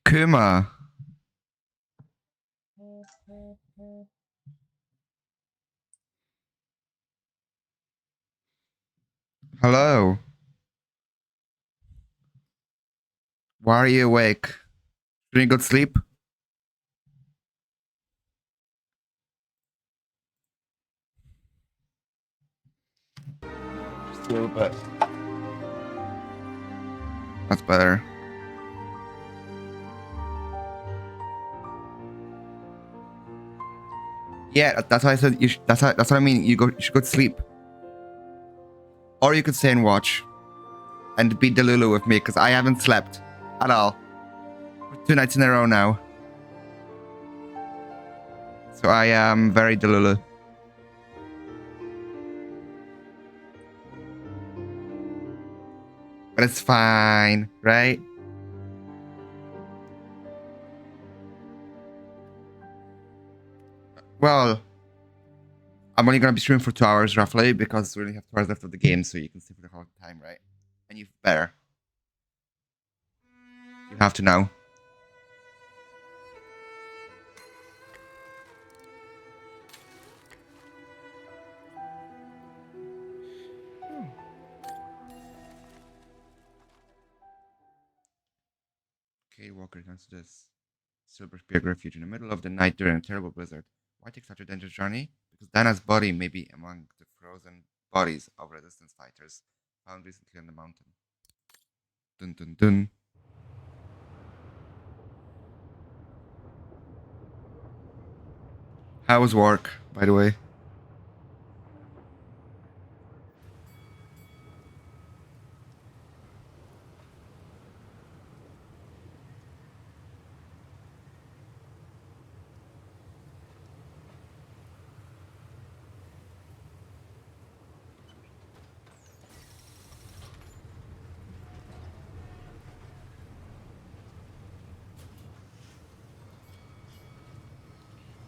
Kuma. Hello. Why are you awake? Did you go to sleep? Just a little bit. That's better. Yeah, that's why I said you. That's what I mean. You should go to sleep, or you could stay and watch, and be Delulu with me because I haven't slept at all for 2 nights in a row now. So I am very Delulu. But it's fine, right? Well, I'm only gonna be streaming for 2 hours roughly because we only have 2 hours left of the game, so you can sleep for the whole time, right? And you better. You have to know. Okay, Walker comes to this Silver Spear refuge in the middle of the night during a terrible blizzard. Why take such a dangerous journey? Because Dana's body may be among the frozen bodies of resistance fighters found recently on the mountain. Dun dun dun. How was work, by the way?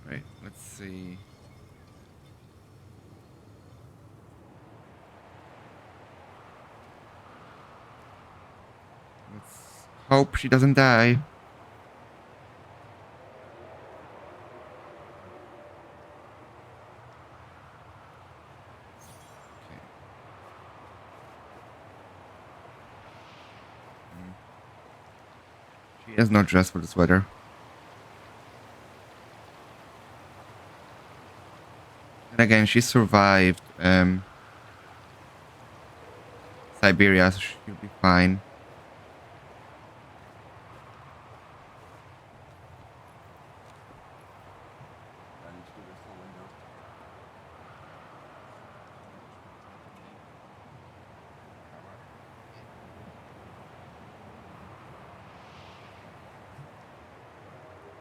Right, let's see. Let's hope she doesn't die. Okay. She has no dress for this weather. And again, she survived Siberia, so she'll be fine.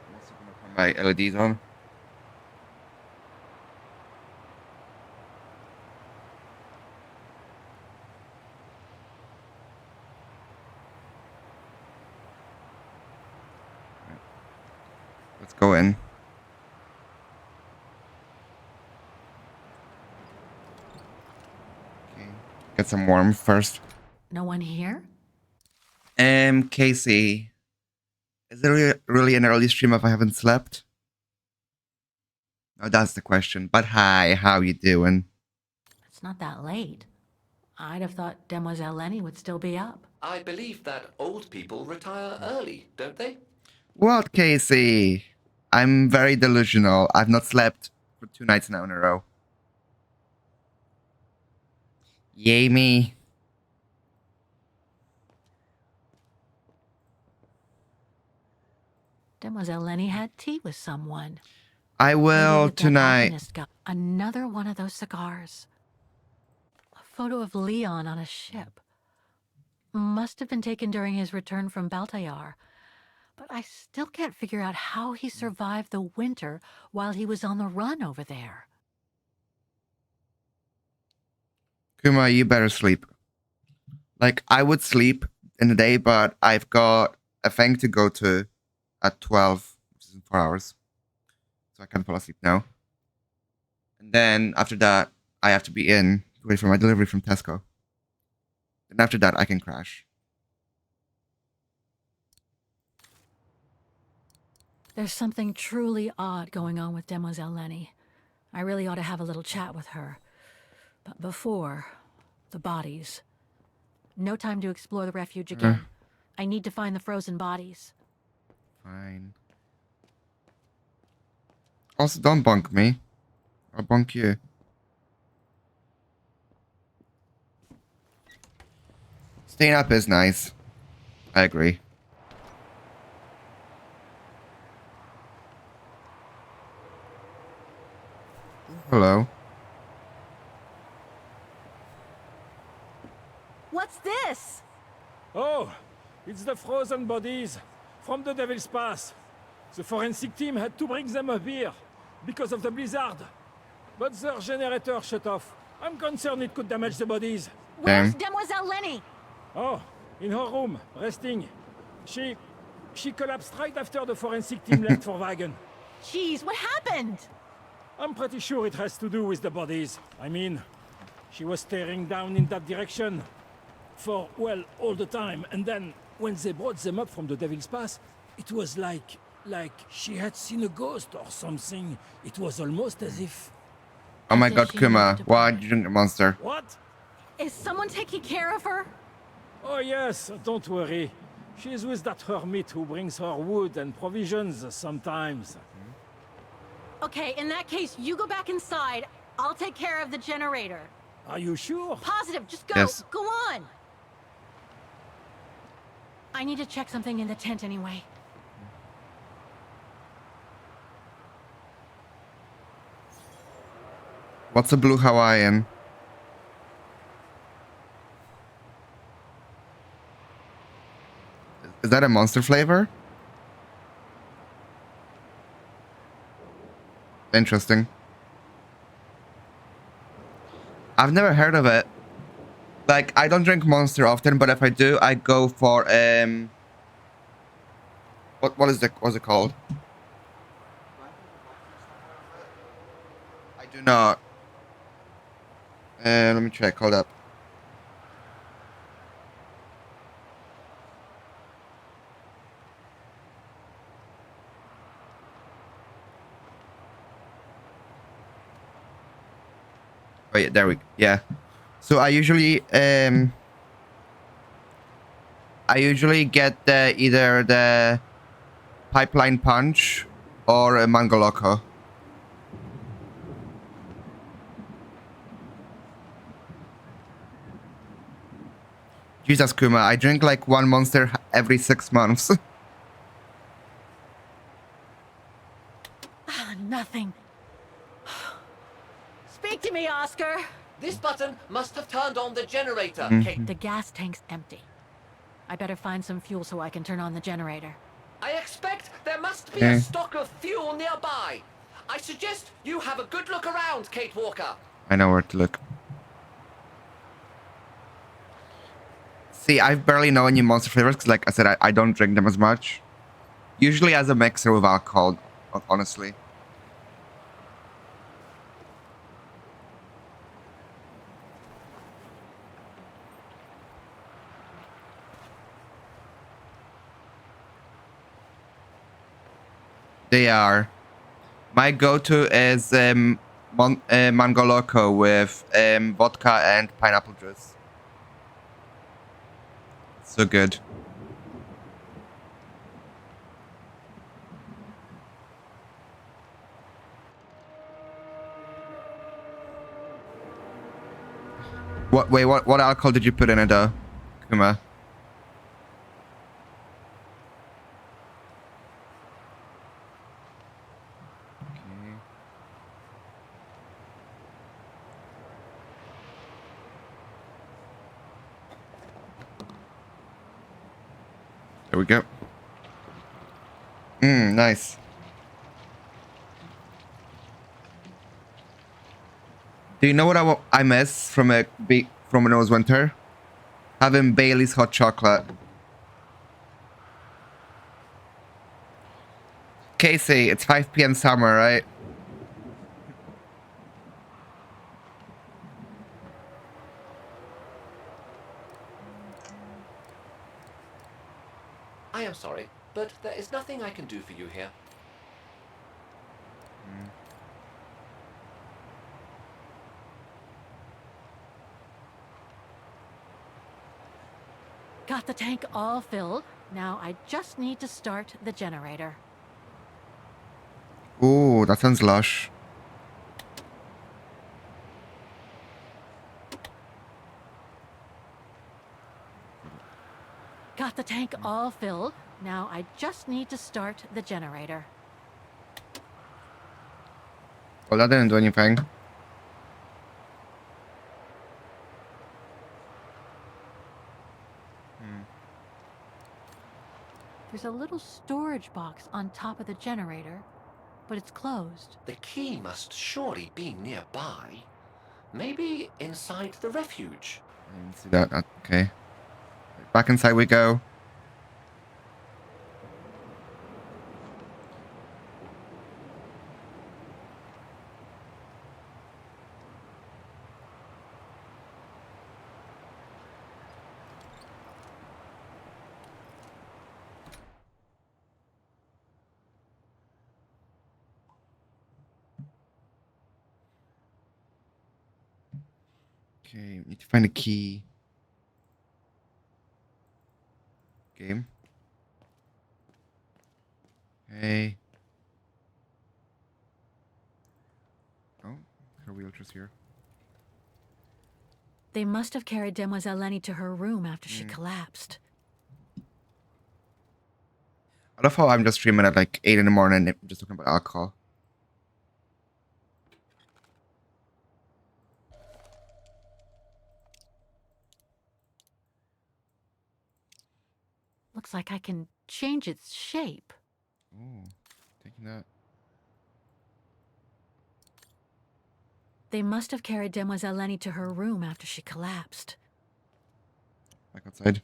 I'm also gonna put my LEDs on. Let's go in. Okay. Get some warmth first. No one here? Casey. Is there really an early stream if I haven't slept? Oh, that's the question. But hi, how you doing? It's not that late. I'd have thought Demoiselle Lenny would still be up. I believe that old people retire early, don't they? What, Casey? I'm very delusional. I've not slept for 2 nights now in a row. Yay me. Demoiselle Lenny had tea with someone. I Maybe will with that tonight. alchemist guy. Another one of those cigars. A photo of Leon on a ship. Must have been taken during his return from Baltayar. But I still can't figure out how he survived the winter while he was on the run over there. Kuma, you better sleep. Like, I would sleep in the day, but I've got a thing to go to at 12, which is in 4 hours. So I can't fall asleep now. And then after that, I have to be in to wait for my delivery from Tesco. And after that, I can crash. There's something truly odd going on with Demoiselle Lenny. I really ought to have a little chat with her. But before, the bodies. No time to explore the refuge again. I need to find the frozen bodies. Fine. Also, don't bonk me. I'll bonk you. Staying up is nice. I agree. Hello. What's this? Oh, it's the frozen bodies from the Devil's Pass. The forensic team had to bring them up here because of the blizzard. But their generator shut off. I'm concerned it could damage the bodies. Where's Damn. Demoiselle Lenny? Oh, in her room, resting. She collapsed right after the forensic team left for Wagen. Jeez, what happened? I'm pretty sure it has to do with the bodies. I mean, she was staring down in that direction for, well, all the time. And then, when they brought them up from the Devil's Pass, it was like she had seen a ghost or something. It was almost as if... Oh my As if god, she Kuma. needed to Why buy. did you drink a monster? What? Is someone taking care of her? Oh yes, don't worry. She's with that hermit who brings her wood and provisions sometimes. Okay, in that case, you go back inside. I'll take care of the generator. Are you sure? Positive, just go. Yes. Go on. I need to check something in the tent anyway. What's a blue Hawaiian? Is that a monster flavor? Interesting. I've never heard of it. Like, I don't drink Monster often, but if I do, I go for what's it called? I do not. Let me check. Hold up. Oh yeah, there we go. Yeah. So I usually get either the Pipeline Punch or a Mango Loco. Jesus, Kuma, I drink like one monster every 6 months. Nothing. Speak to me, Oscar. This button must have turned on the generator, Kate. The gas tank's empty. I better find some fuel so I can turn on the generator. I expect there must be Okay. a stock of fuel nearby. I suggest you have a good look around, Kate Walker. I know where to look. See, I barely know any monster flavors because, like I said, I don't drink them as much. Usually as a mixer with alcohol, honestly. They are. My go-to is Mango Loco with vodka and pineapple juice. So good. What alcohol did you put in it though, Kuma? Okay. There we go. Nice. Do you know what I miss from from when it was winter? Having Bailey's hot chocolate. Casey, it's 5 p.m. summer, right? I am sorry, but there is nothing I can do for you here. Got the tank all filled. Now I just need to start the generator. Ooh, that sounds lush. Got the tank all filled. Now I just need to start the generator. Well, that didn't do anything. There's a little storage box on top of the generator, but it's closed. The key must surely be nearby. Maybe inside the refuge. I didn't see that. Okay. Back inside we go. Okay, need to find a key. Game. Hey. Oh, her wheelchair's here. They must have carried Demoiselle Lenny to her room after she collapsed. I love how I'm just streaming at like 8 in the morning, just talking about alcohol. Looks like I can change its shape. Oh, taking that. They must have carried Demoiselle Lenny to her room after she collapsed. Back outside.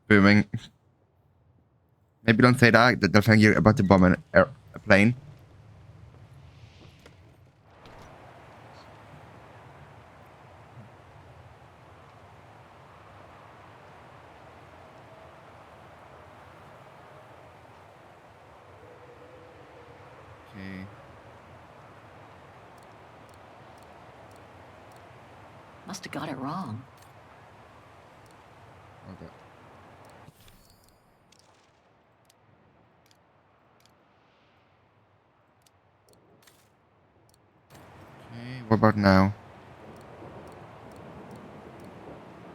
Booming. Maybe don't say that. They'll think you're about to bomb a plane. Okay. Must have got it wrong. Okay. Okay, what about now?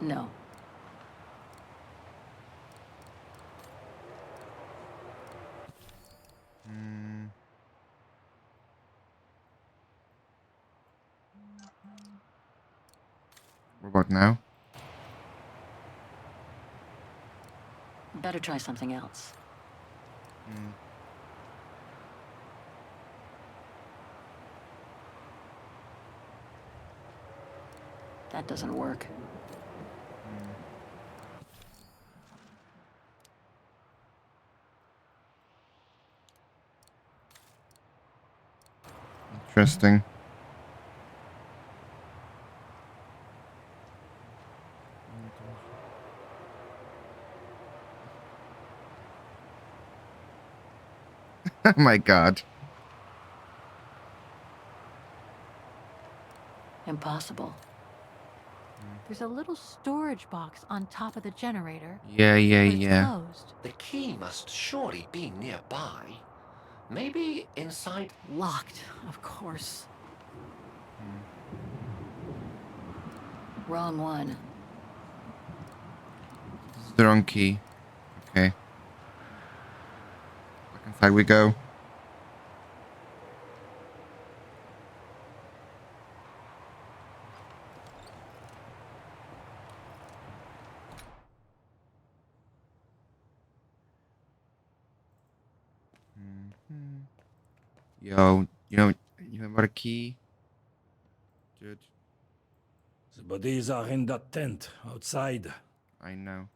No. What about now? Better try something else. That doesn't work. Interesting. Oh my god. Impossible. There's a little storage box on top of the generator, Yeah, but it's closed. The key must surely be nearby. Maybe inside. Locked, of course. Wrong one. This is the wrong key. Okay. Back inside we go. Yo, you know about a key? Dude, The bodies are in that tent outside. I know.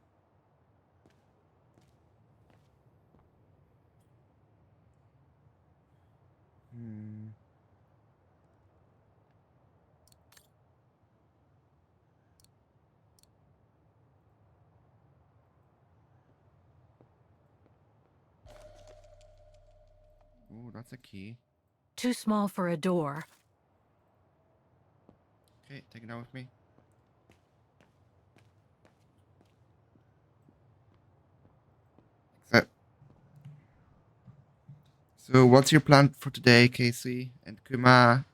Ooh, that's a key. Too small for a door. Okay, take it down with me. So, so what's your plan for today, Casey and Kuma?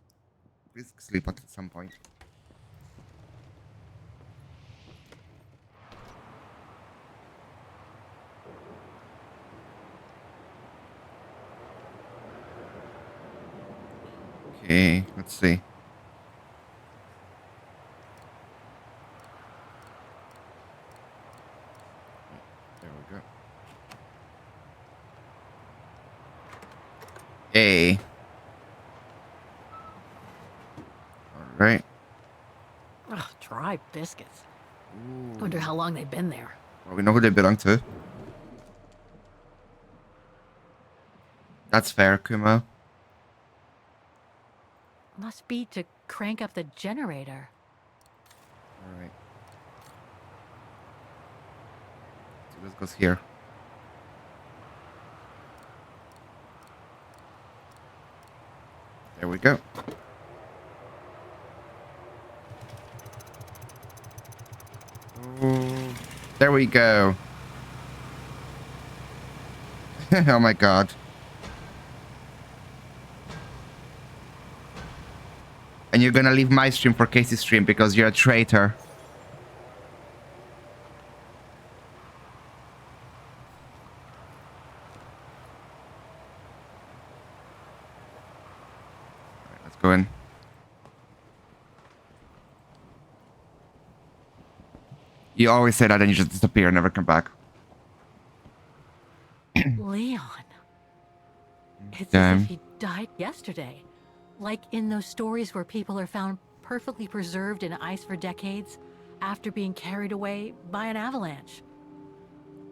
Please sleep at some point. Okay, let's see. There we go. Hey. All right. Ugh, dry biscuits. Wonder how long they've been there. Well, we know who they belong to. That's fair, Kuma. Must be to crank up the generator. All right. So this goes here. There we go. Oh, there we go. Oh my god. And you're gonna leave my stream for Casey's stream because you're a traitor. Alright, let's go in. You always say that and you just disappear and never come back. Leon. It's Damn. as if he died yesterday. Like in those stories where people are found perfectly preserved in ice for decades after being carried away by an avalanche.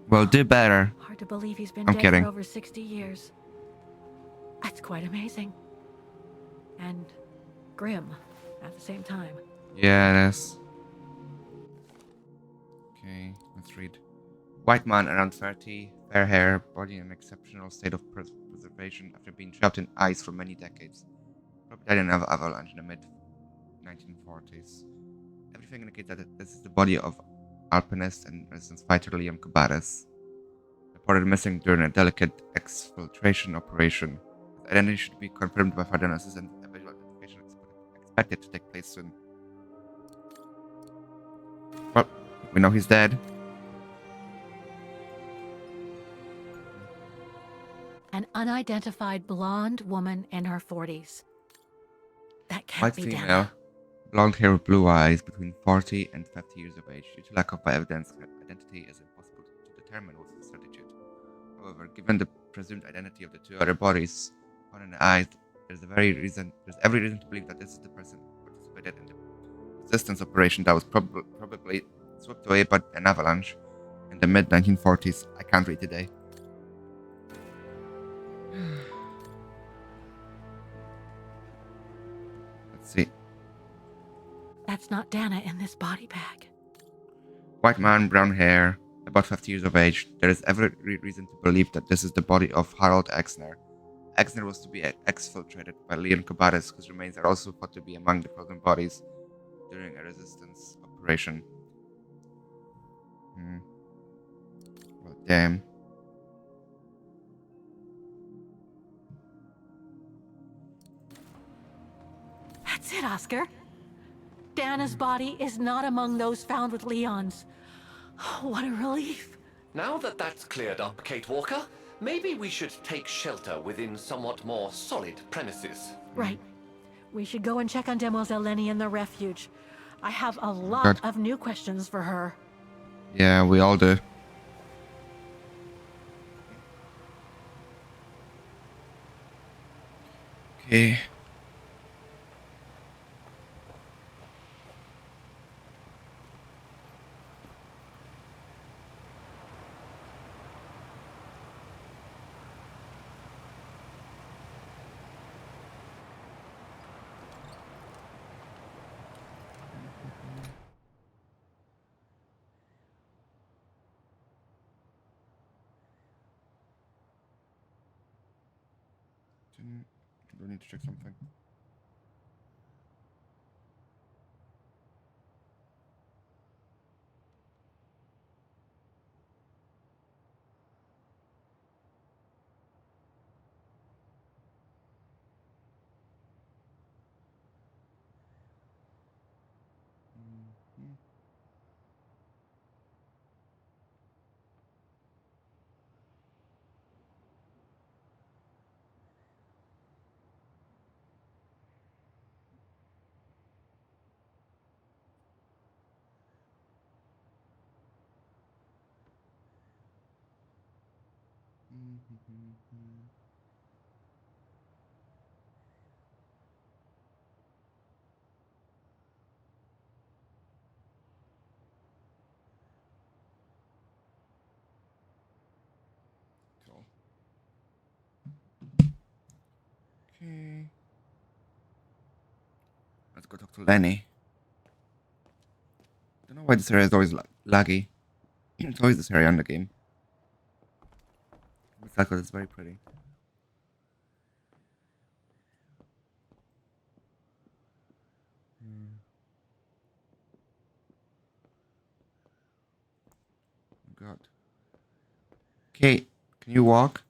Well, do better. Hard to believe he's been I'm dead kidding. for over 60 years. That's quite amazing. And grim at the same time. Yeah, it is. Okay, let's read. White man around 30, fair hair, body in an exceptional state of preservation after being trapped in ice for many decades. Probably died in an avalanche in the mid-1940s. Everything indicates that this is the body of alpinist and resistance fighter Liam Kubatis, reported missing during a delicate exfiltration operation. His identity should be confirmed by further analysis and a visual identification expected to take place soon. Well, we know he's dead. An unidentified blonde woman in her 40s. That can't White be female, Dana. blonde hair with blue eyes, between 40 and 50 years of age. Due to lack of evidence, her identity is impossible to determine with certitude. However, given the presumed identity of the two other bodies found in the eyes, there's every reason to believe that this is the person who participated in the resistance operation that was probably swept away by an avalanche in the mid-1940s. I can't read today. Let's see. That's not Dana in this body bag. White man, brown hair, about 50 years of age. There is every reason to believe that this is the body of Harold Exner. Exner was to be exfiltrated by Leon Kubatis, whose remains are also thought to be among the frozen bodies during a resistance operation. Well, damn. That's it, Oscar. Dana's body is not among those found with Leon's. What a relief. Now that that's cleared up, Kate Walker, maybe we should take shelter within somewhat more solid premises. Right. We should go and check on Demoiselle Lenny in the refuge. I have a lot God. of new questions for her. Yeah, we all do. Okay. Do I need to check something? Cool. Okay. Let's go talk to Lenny. Don't know why this area is always laggy. It's always this area in the game. Exactly, it's very pretty. Oh God. Kate, can you walk?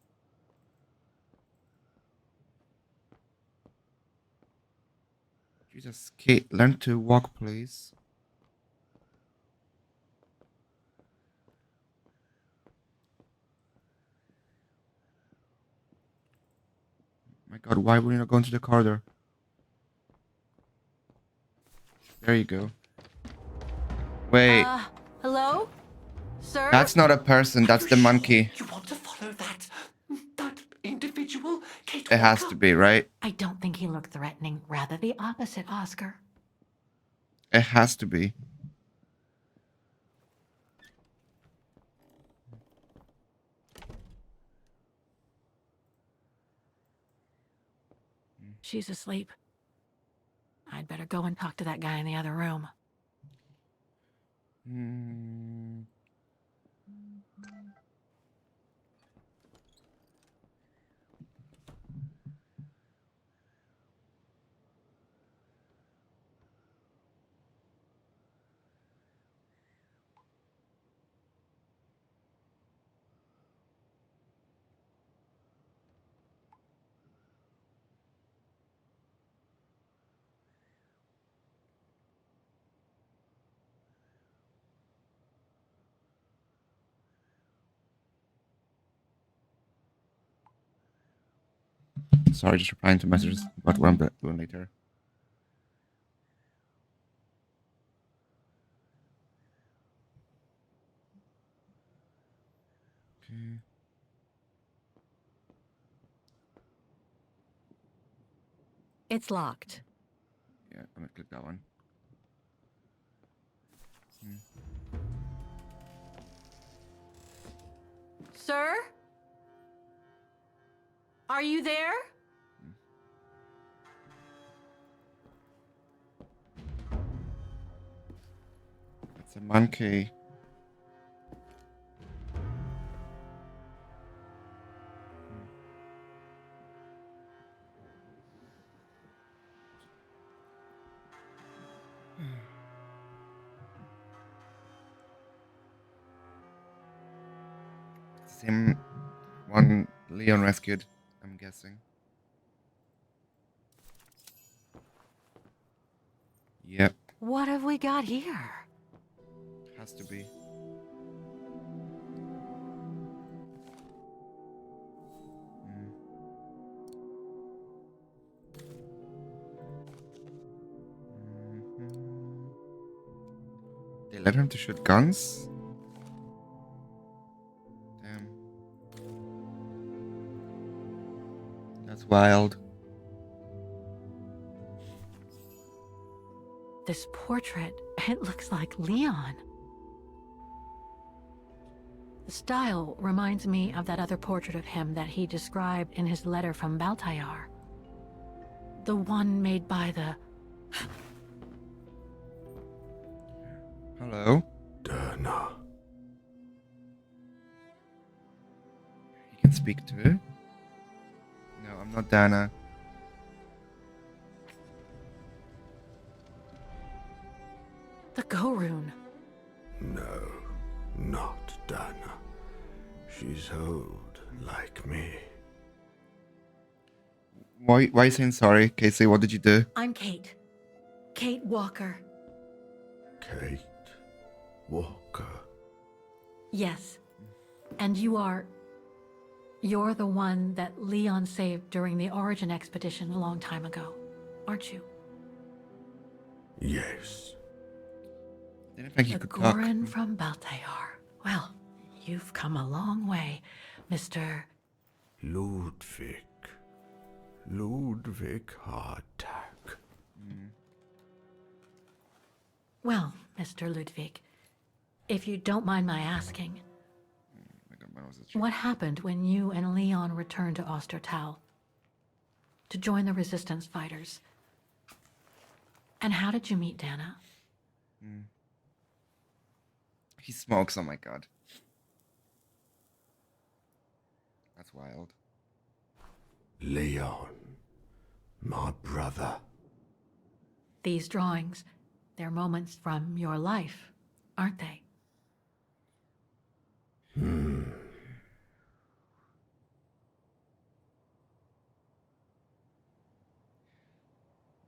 Jesus, Kate, learn to walk, please. My God, why would you not go into the corridor? There you go. Wait, Hello? Sir? that's not a person, that's Are the you monkey. sure you want to follow that individual, Kate It has Walker? to be, right? I don't think he looked threatening. Rather the opposite, Oscar. It has to be. She's asleep. I'd better go and talk to that guy in the other room. Hmm. Sorry, just replying to messages about what I'm doing later. Okay. It's locked. Yeah, I'm gonna click that one. Sir? Are you there? It's a monkey. Same one Leon rescued, I'm guessing. Yep, What have we got here? has to be. Mhm. They let him to shoot guns? Damn. That's wild. This portrait, it looks like Leon. The style reminds me of that other portrait of him that he described in his letter from Baltayar. The one made by the... Hello? Dana. You can speak too? No, I'm not Dana. the Go Rune. No, not Dana. She's old, like me. Why are you saying sorry, Casey? What did you do? I'm Kate. Kate Walker. Kate Walker. Yes. And you're the one that Leon saved during the Origin expedition a long time ago, aren't you? Yes. Didn't think you The could talk. Goran from Baltayar. Well, you've come a long way, Mr. Ludwig. Ludwig Hardtack. Well, Mr. Ludwig, if you don't mind my asking, My God, when was it? what happened when you and Leon returned to Ostertal to join the resistance fighters? And how did you meet Dana? He smokes, oh my God. That's wild. Leon. My brother. These drawings, they're moments from your life, aren't they?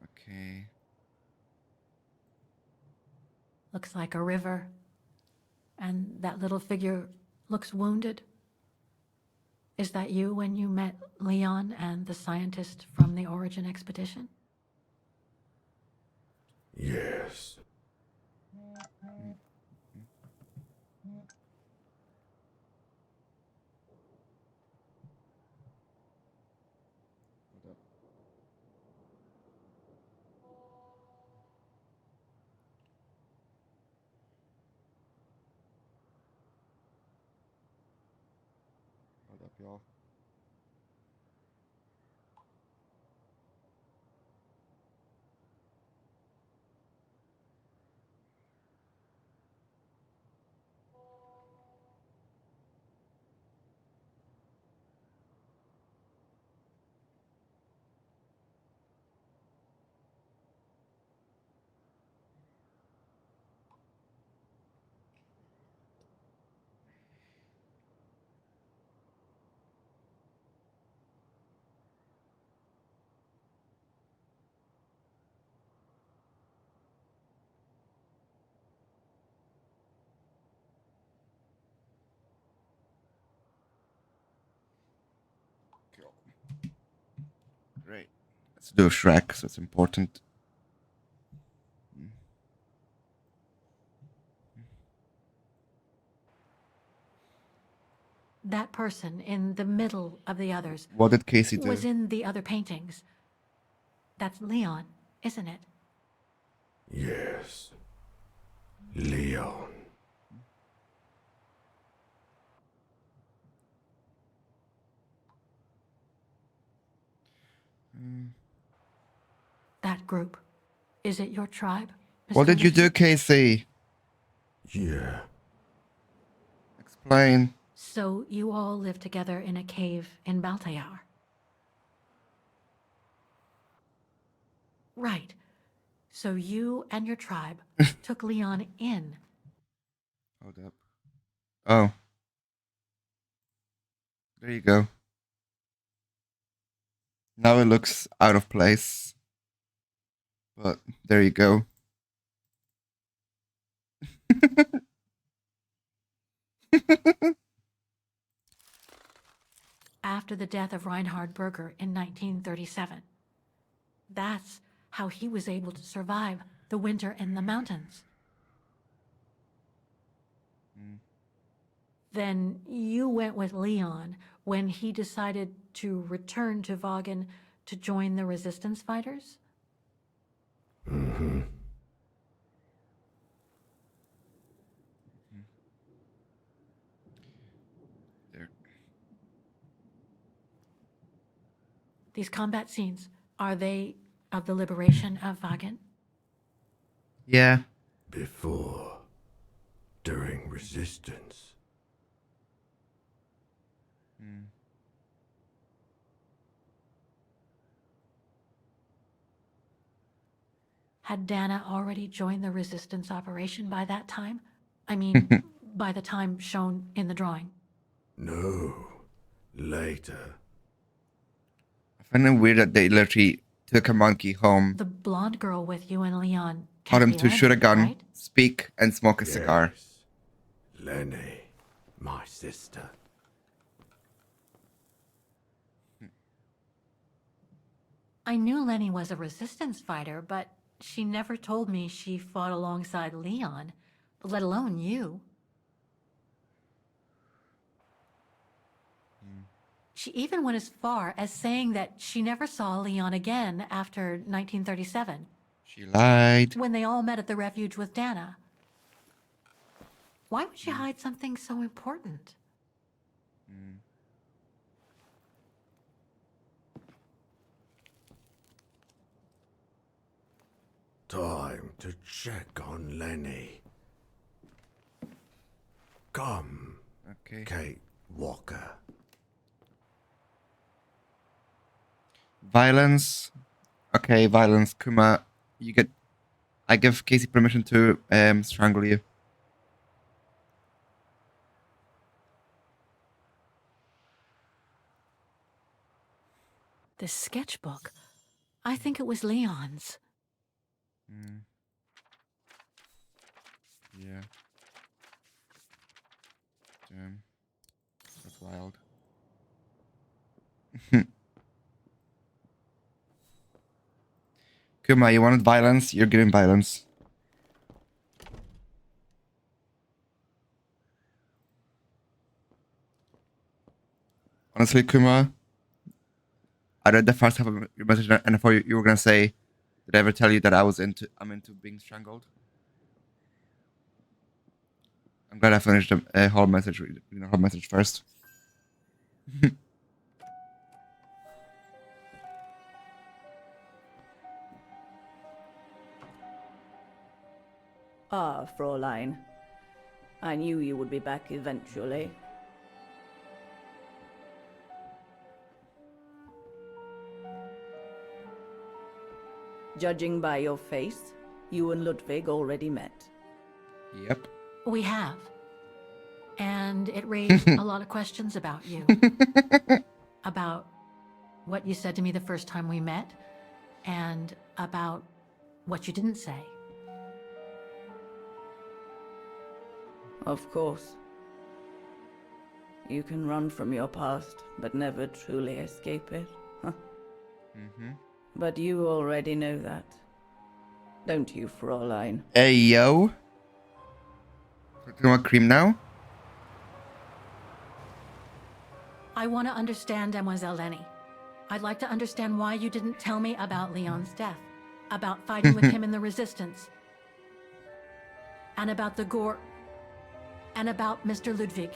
Okay. Looks like a river. And that little figure looks wounded. Is that you when you met Leon and the scientist from the Origin expedition? Yes. Hold up. Hold up, y'all. Cool. Great. Let's do Shrek, so it's important. That person in the middle of the others What did Casey do? was in the other paintings. That's Leon, isn't it? Yes. Leon. That group. Is it your tribe? What Mr. did you do, Ludwig? Casey? Yeah. Explain. So you all live together in a cave in Baltayar? Right. So you and your tribe took Leon in. Hold up. Oh. There you go. Now it looks out of place. But there you go. After the death of Reinhard Berger in 1937. That's how he was able to survive the winter in the mountains. Then you went with Leon when he decided to return to Vaughan to join the resistance fighters? Mm-hmm. There. These combat scenes, are they of the liberation of Vaughan? Yeah. Before. During resistance. Had Dana already joined the resistance operation by that time? I mean, by the time shown in the drawing. No. Later. I find it weird that they literally took a monkey home, The blonde girl with you and Leon. taught him Kathy to shoot a Lenny, gun, right? speak, and smoke a cigar. Yes. Lenny. My sister. I knew Lenny was a resistance fighter, but she never told me she fought alongside Leon, let alone you. She even went as far as saying that she never saw Leon again after 1937, She lied. when they all met at the refuge with Dana. Why would she hide something so important? Time to check on Lenny. Come, Okay. Kate Walker. Violence. Okay, violence. Kuma, you get. I give Casey permission to strangle you. This sketchbook. I think it was Leon's. Yeah. Damn. That's wild. Kuma, you wanted violence? You're getting violence. Honestly, Kuma, I read the first half of your message and I thought you were gonna say, "Did I ever tell you that I'm into being strangled?" I'm glad I finished the whole message. Reading the whole message first. Ah, Fräulein. I knew you would be back eventually. Judging by your face, you and Ludwig already met. Yep. We have. And it raised a lot of questions about you. About what you said to me the first time we met, and about what you didn't say. Of course. You can run from your past, but never truly escape it. Huh? But you already know that. Don't you, Fräulein? Hey, yo. Do you want cream now? I want to understand Demoiselle Lenny. I'd like to understand why you didn't tell me about Leon's death, about fighting with him in the Resistance, and about the gore, and about Mr. Ludwig.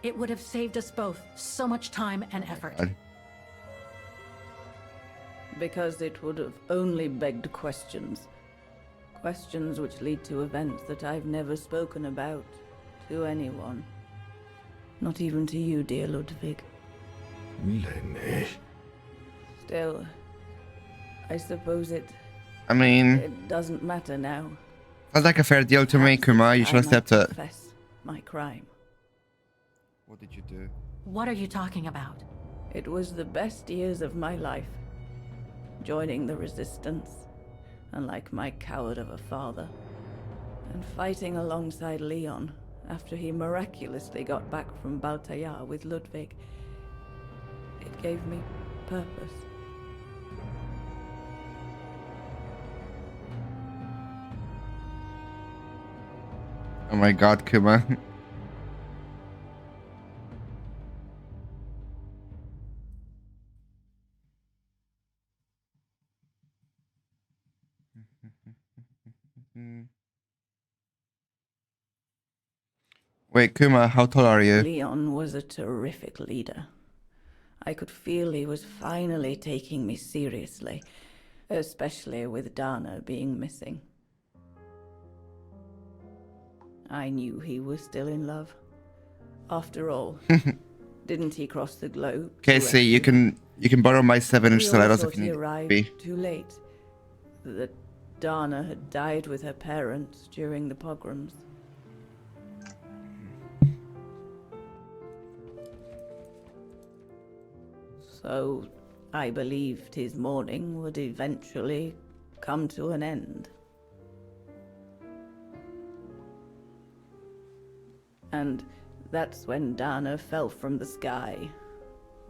It would have saved us both so much time and effort. God. Because it would have only begged questions. Questions which lead to events that I've never spoken about to anyone. Not even to you, dear Ludwig. Lenny. Still, I suppose it doesn't matter now. Felt like a fair deal to me, Perhaps Kuma. You it's should time I accept it. confess my crime. What did you do? What are you talking about? It was the best years of my life. Joining the Resistance, unlike my coward of a father, and fighting alongside Leon after he miraculously got back from Baltayar with Ludwig. It gave me purpose. Oh my god, Kuma. Wait, Kuma, how tall are you? Leon was a terrific leader. I could feel he was finally taking me seriously, especially with Dana being missing. I knew he was still in love. After all, didn't he cross the globe? to Casey, you rescue? can borrow my 7-inch We all stilettos thought if you he need arrived be. too late. That Dana had died with her parents during the pogroms. So I believed his mourning would eventually come to an end. And that's when Dana fell from the sky.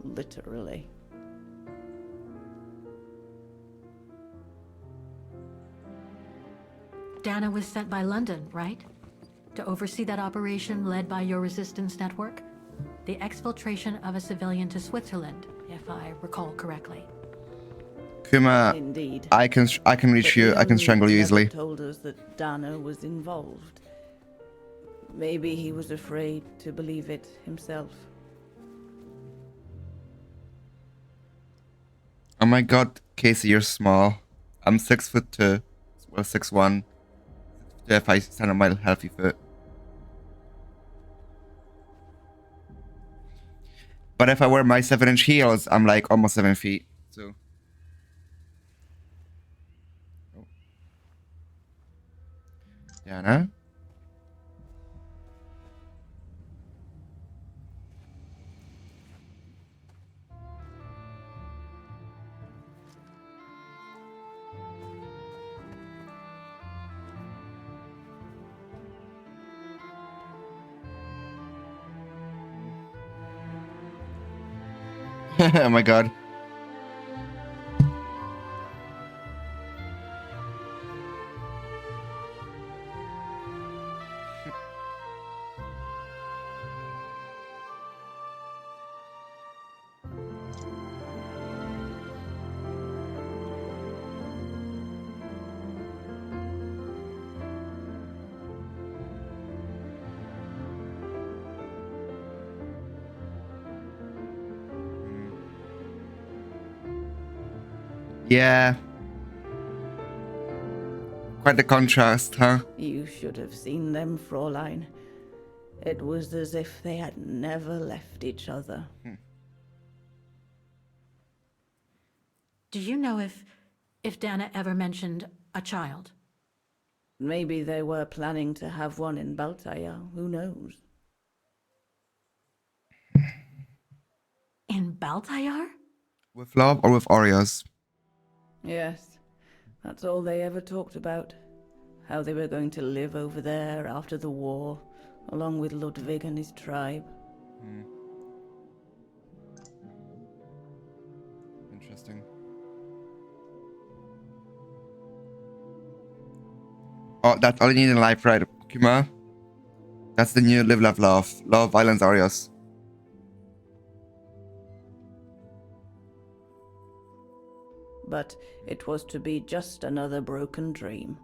Literally. Dana was sent by London, right? To oversee that operation led by your Resistance network? the exfiltration of a civilian to Switzerland, if I recall correctly. Kuma, Indeed. I can reach But you. I can Leon strangle you never easily. told us that Dana was involved. Maybe he was afraid to believe it himself. Oh my god, Casey, you're small. I'm 6'2", well 6'1". If I stand on my healthy foot. But if I wear my 7-inch heels, I'm like almost 7 feet. So. Oh. Diana? Oh my god. Yeah. Quite the contrast, huh? You should have seen them, Fräulein. It was as if they had never left each other. Do you know if Dana ever mentioned a child? Maybe they were planning to have one in Baltaya, who knows? In Baltayar? With love or with Oreos? Yes, that's all they ever talked about. How they were going to live over there after the war, along with Ludwig and his tribe. Interesting. Oh, that's all you need in life, right, Kuma? That's the new live, love, love. Love, violence, Oreos. But it was to be just another broken dream.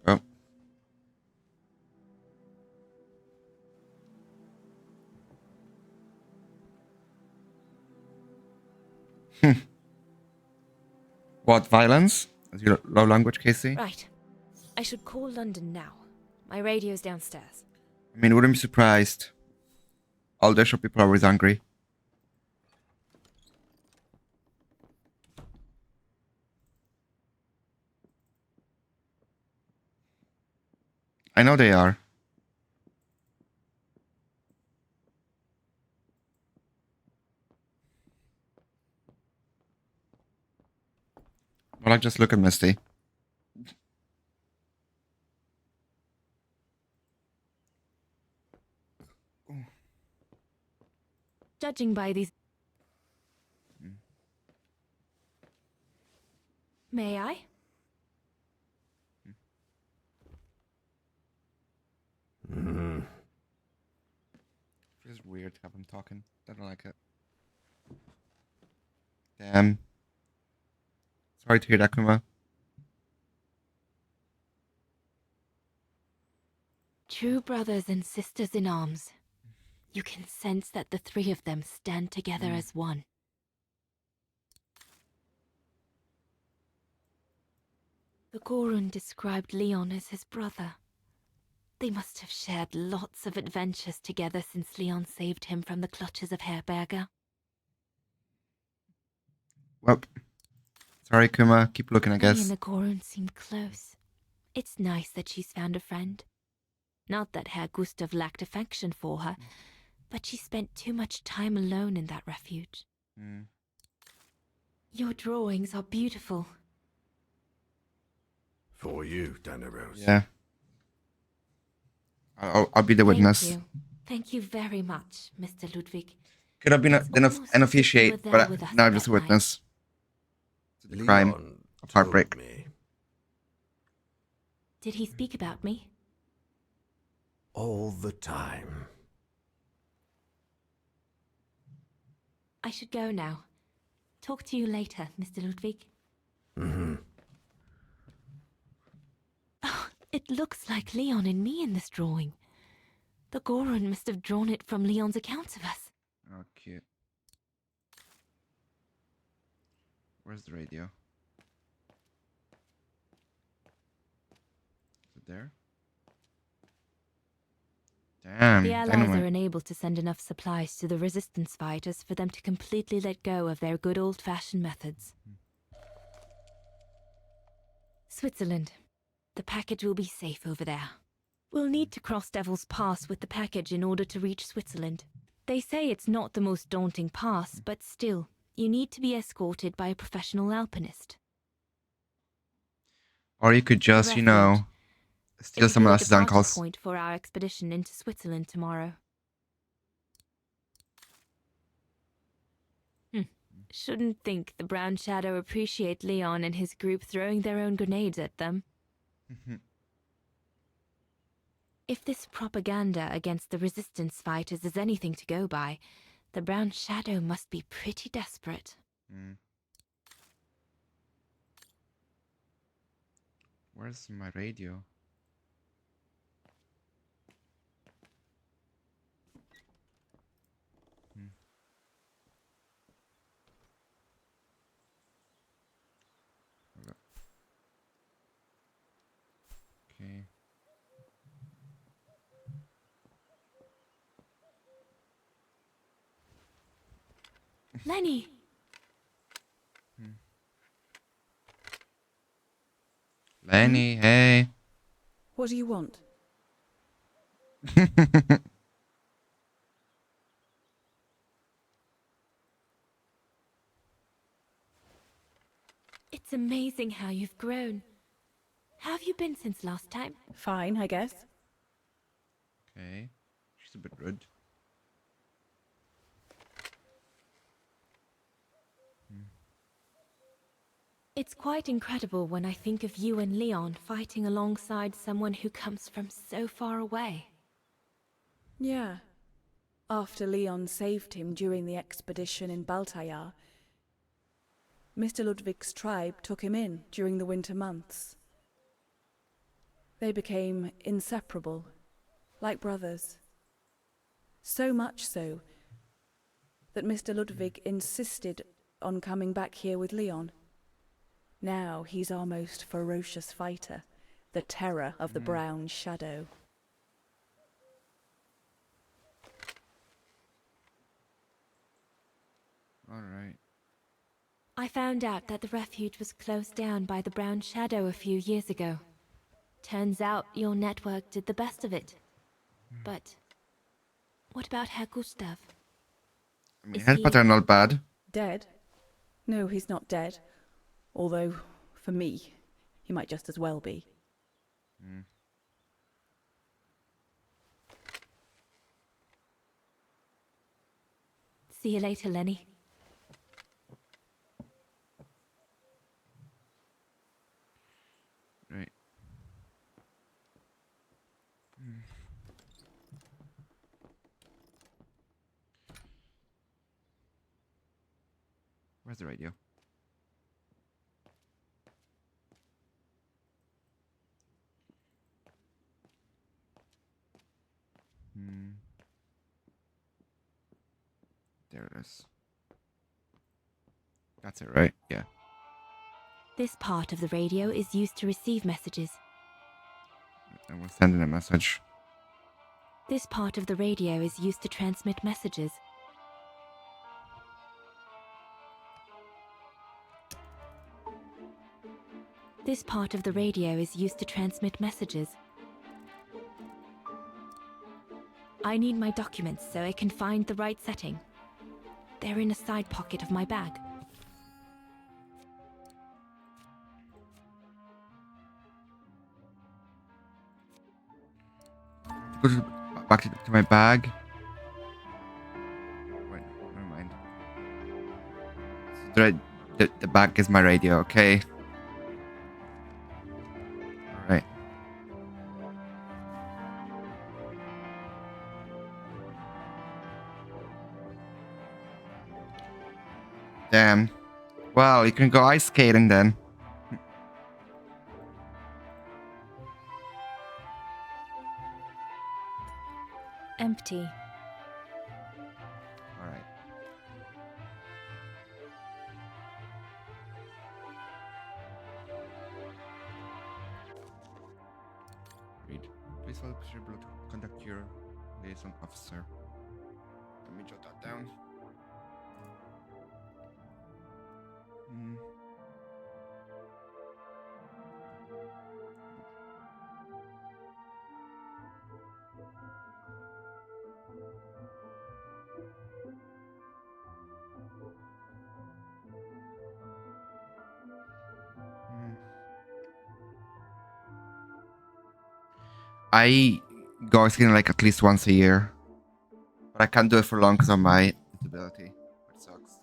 Oh. What, violence? Is your low language, Casey? Right. I should call London now. My radio's downstairs. I mean, wouldn't be surprised. All the shop people are always angry. I know they are. Well, like, just look at Misty. Judging by these... May I? Feels weird to have him talking. I don't like it. Damn. Sorry to hear that, Kuma. True brothers and sisters in arms. You can sense that the three of them stand together as one. The Gorun described Leon as his brother. They must have shared lots of adventures together since Leon saved him from the clutches of Herberger. Well, sorry, Kuma. Keep looking, I He and guess. the Gorun seem close. It's nice that she's found a friend. Not that Herr Gustav lacked affection for her, but she spent too much time alone in that refuge. Your drawings are beautiful. For you, Dana Rose. Yeah. I'll be the witness. Thank you. Thank you very much, Mr. Ludwig. Could have been It's an almost as if you officiate, were there but with us now that just a night. witness to the crime Leon of heartbreak. told me Did he speak about me? all the time. I should go now. Talk to you later, Mr. Ludwig. Mm-hmm. Oh, it looks like Leon and me in this drawing. The Goron must have drawn it from Leon's accounts of us. Oh, cute. Where's the radio? Is it there? Damn, The Allies are dynamite. unable to send enough supplies to the resistance fighters for them to completely let go of their good old-fashioned methods. Switzerland. The package will be safe over there. We'll need to cross Devil's Pass with the package in order to reach Switzerland. They say it's not the most daunting pass, but still, you need to be escorted by a professional alpinist. Or you could just, you know, steal It'll someone be a else's departure uncles. point for our expedition into Switzerland tomorrow. Shouldn't think the Brown Shadow appreciate Leon and his group throwing their own grenades at them. If this propaganda against the resistance fighters is anything to go by, the Brown Shadow must be pretty desperate. Where's my radio? Hold up. Okay. Lenny! Lenny, hey. What do you want? It's amazing how you've grown. How have you been since last time? Fine, I guess. Okay. She's a bit rude. It's quite incredible when I think of you and Leon fighting alongside someone who comes from so far away. Yeah. After Leon saved him during the expedition in Baltayar, Mr. Ludwig's tribe took him in during the winter months. They became inseparable, like brothers. So much so that Mr. Ludwig insisted on coming back here with Leon. Now he's our most ferocious fighter, the terror of the Brown Shadow. Alright. I found out that the refuge was closed down by the Brown Shadow a few years ago. Turns out your network did the best of it. But what about Herr Gustav? I mean, Is his he- pattern not bad. Dead? No, he's not dead. Although, for me, he might just as well be. See you later, Lenny. Right. Where's the radio? There it is. That's it, right? Yeah. This part of the radio is used to receive messages. And we're sending a message. This part of the radio is used to transmit messages. This part of the radio is used to transmit messages. I need my documents so I can find the right setting. They're in a side pocket of my bag. Go back to my bag. Wait, no. The back is my radio, okay? Alright. Damn. Well, you can go ice skating then. Empty. Alright. Read. Please follow procedure to contact your liaison officer. Let me jot that down. Hmm. I go skiing like at least once a year, but I can't do it for long because of my disability. It sucks.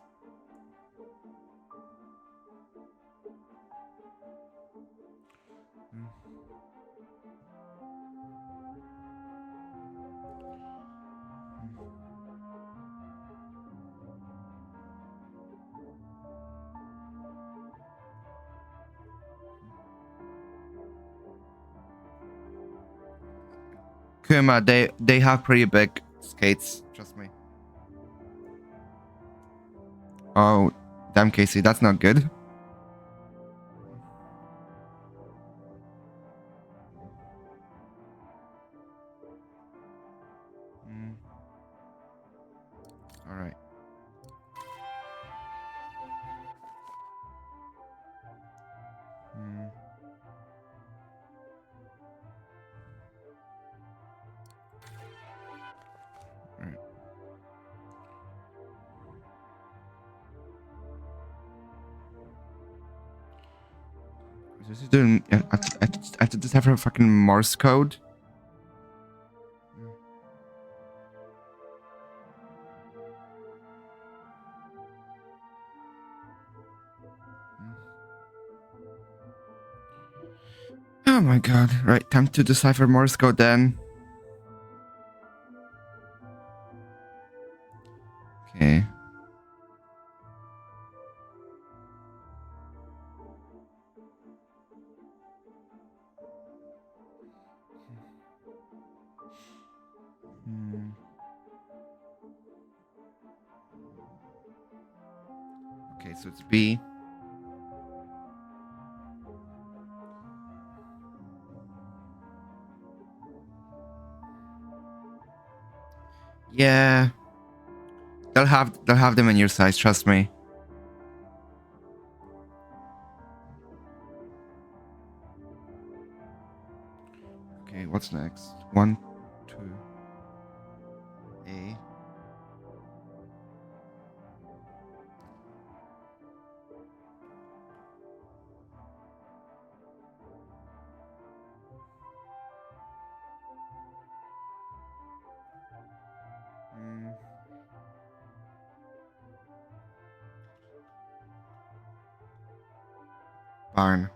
Kuma, they have pretty big skates, trust me. Oh, damn, Casey, that's not good. All right. Alright. This is doing. I just have a fucking Morse code. Oh my god. Right, time to decipher Morse code then. Okay. Okay, so it's B. Yeah. They'll have them in your size, trust me. Okay, what's next? 1, 2. A. Barn.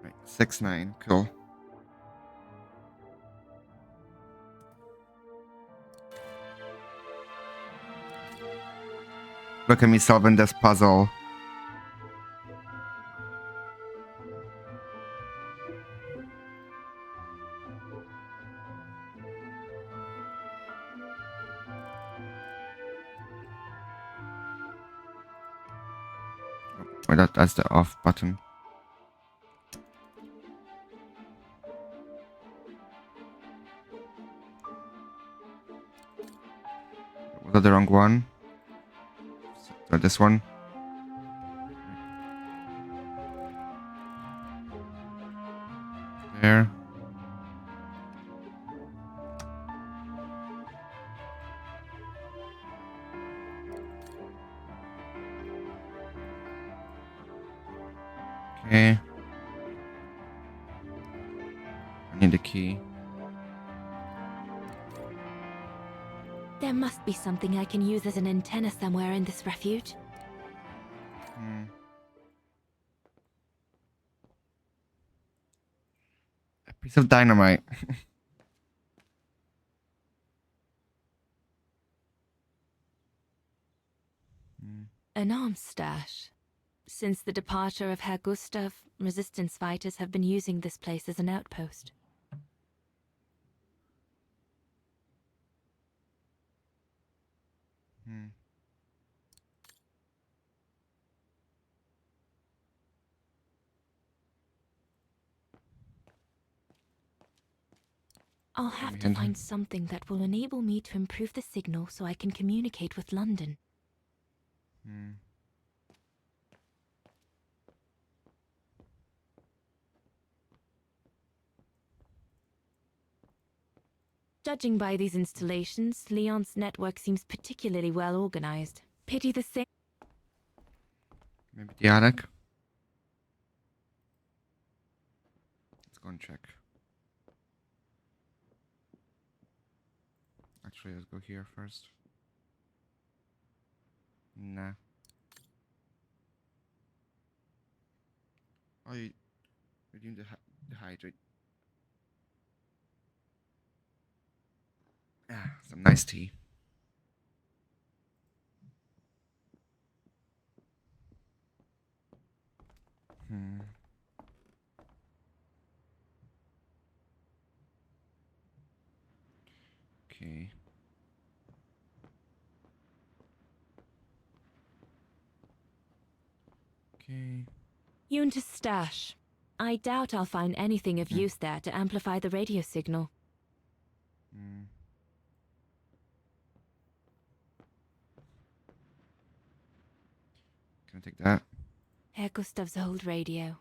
Right, 6, 9. Cool. Look at me solving this puzzle. Oh, that's the off button. Was that the wrong one? Or this one? There. Okay. I need the key. There must be something I can use as an antenna somewhere in this refuge. Hmm. A piece of dynamite. An arms stash. Since the departure of Herr Gustav, resistance fighters have been using this place as an outpost. Hmm. I'll have to Hand- find something that will enable me to improve the signal so I can communicate with London. Hmm. Judging by these installations, Leon's network seems particularly well organized. Pity the same. Maybe the attic. Let's go and check. Actually, let's go here first. Nah. Oh, you're doing the hydrate. Ah, some nice tea. Hmm. Okay. Okay. Yunta's stash. I doubt I'll find anything of use there to amplify the radio signal. Hmm. Can I take that? Herr Gustav's old radio.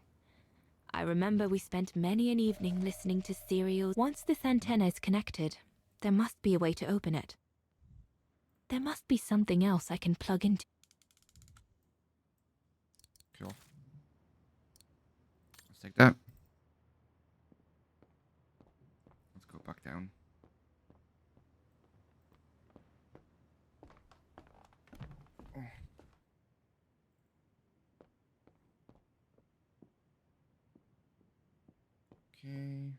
I remember we spent many an evening listening to serials. Once this antenna is connected, there must be a way to open it. There must be something else I can plug into. Cool. Let's take that. Let's go back down. Oh. Okay.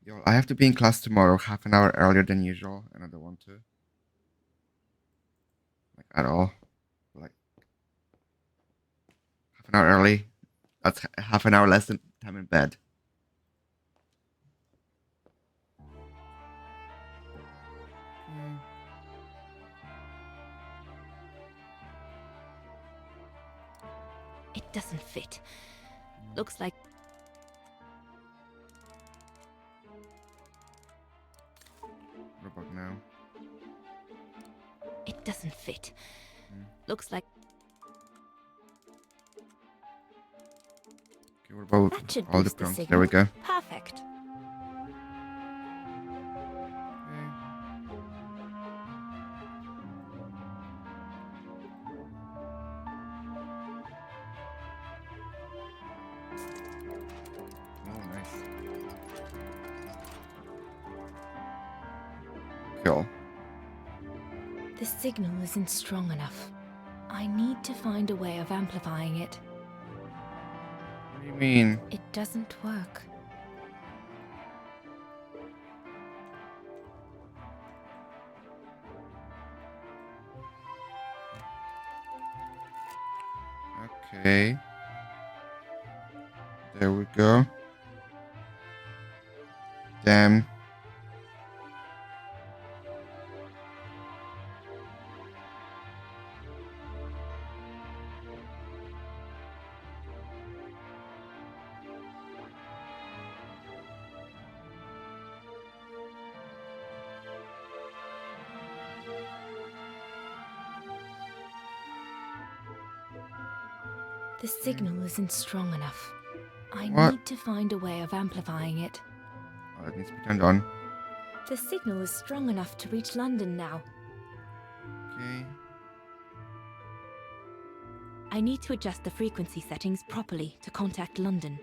Yo, I have to be in class tomorrow half an hour earlier than usual, and I don't want to. Like, at all. Like, half an hour early. That's half an hour less than time in bed. It doesn't fit. Looks like What about now? it doesn't fit. Looks like Okay, what about that should all the boost the prompts? signal. There we go. Perfect. Oh, nice. Cool. The signal isn't strong enough. I need to find a way of amplifying it. What do you mean? It doesn't work. Okay. There we go. Damn. The signal isn't strong enough. I What? need to find a way of amplifying it. Oh, that needs to be turned on. The signal is strong enough to reach London now. Okay. I need to adjust the frequency settings properly to contact London.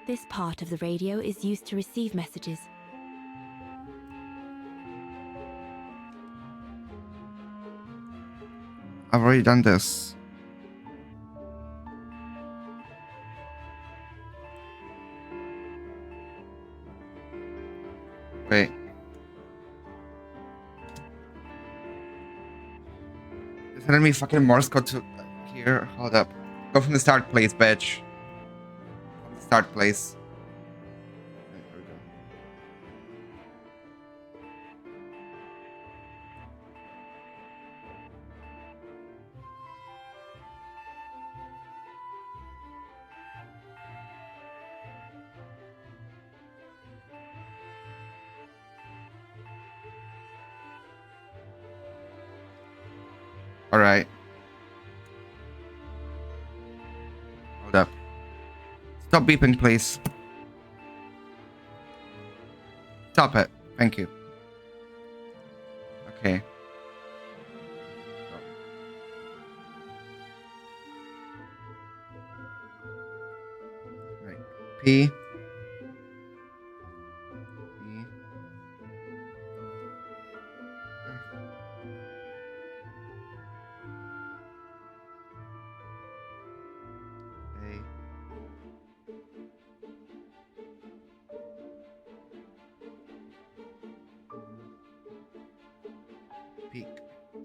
This part of the radio is used to receive messages. I've already done this. Wait. Is there any fucking Morse code to here? Hold up. Go from the start, please, bitch. From the start, please. Okay, there we go. All right. Hold up. Stop beeping, please. Stop it. Thank you. Okay. Right. P. P. A. Peak.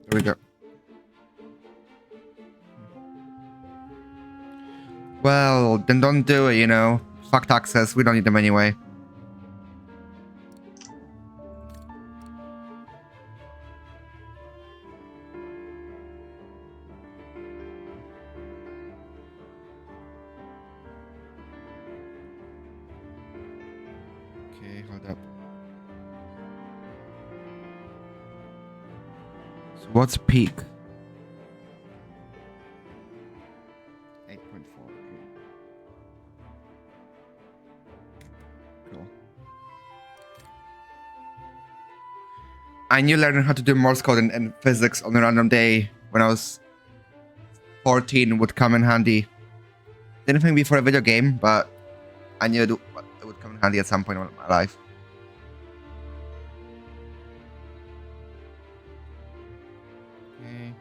There we go. Well, then don't do it, you know. Fuck taxes, we don't need them anyway. Okay, hold up. So what's peak? 8.4. Okay. Cool. I knew learning how to do Morse code and physics on a random day when I was 14 would come in handy. Didn't think before a video game, but I knew it would come in handy at some point in my life. Okay.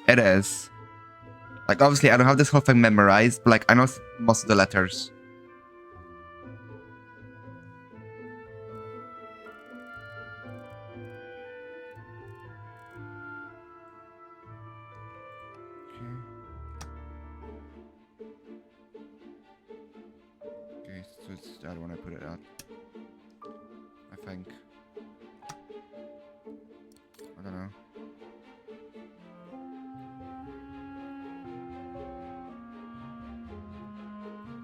It is. Like, obviously, I don't have this whole thing memorized, but, like, I know most of the letters. Okay, so it's the other one I put it at. I think. I don't know.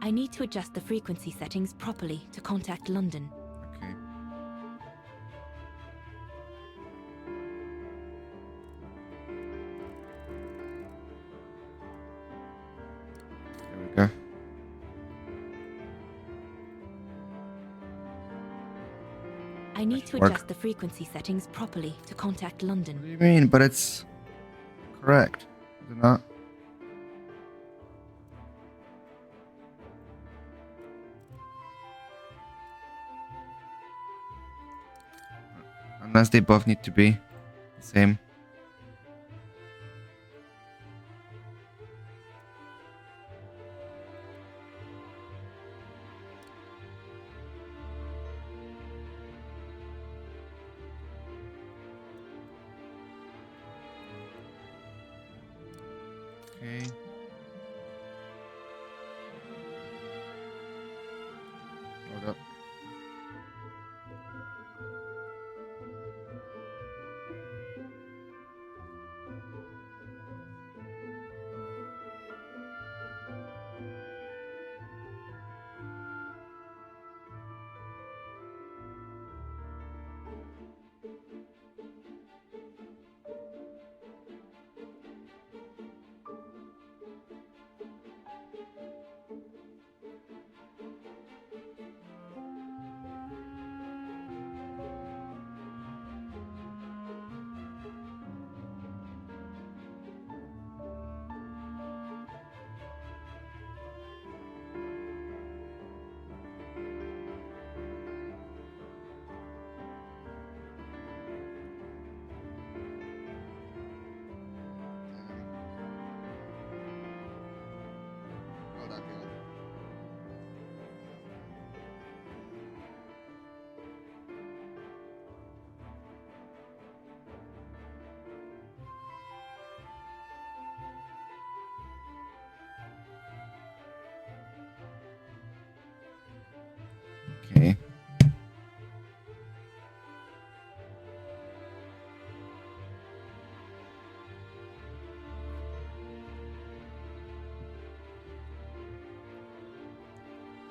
I need to adjust the frequency settings properly to contact London. Okay. There we go. I need to Work. adjust the frequency settings properly to contact London. What do you mean? But it's correct. Is it not? Unless they both need to be the same. Okay. Hold up.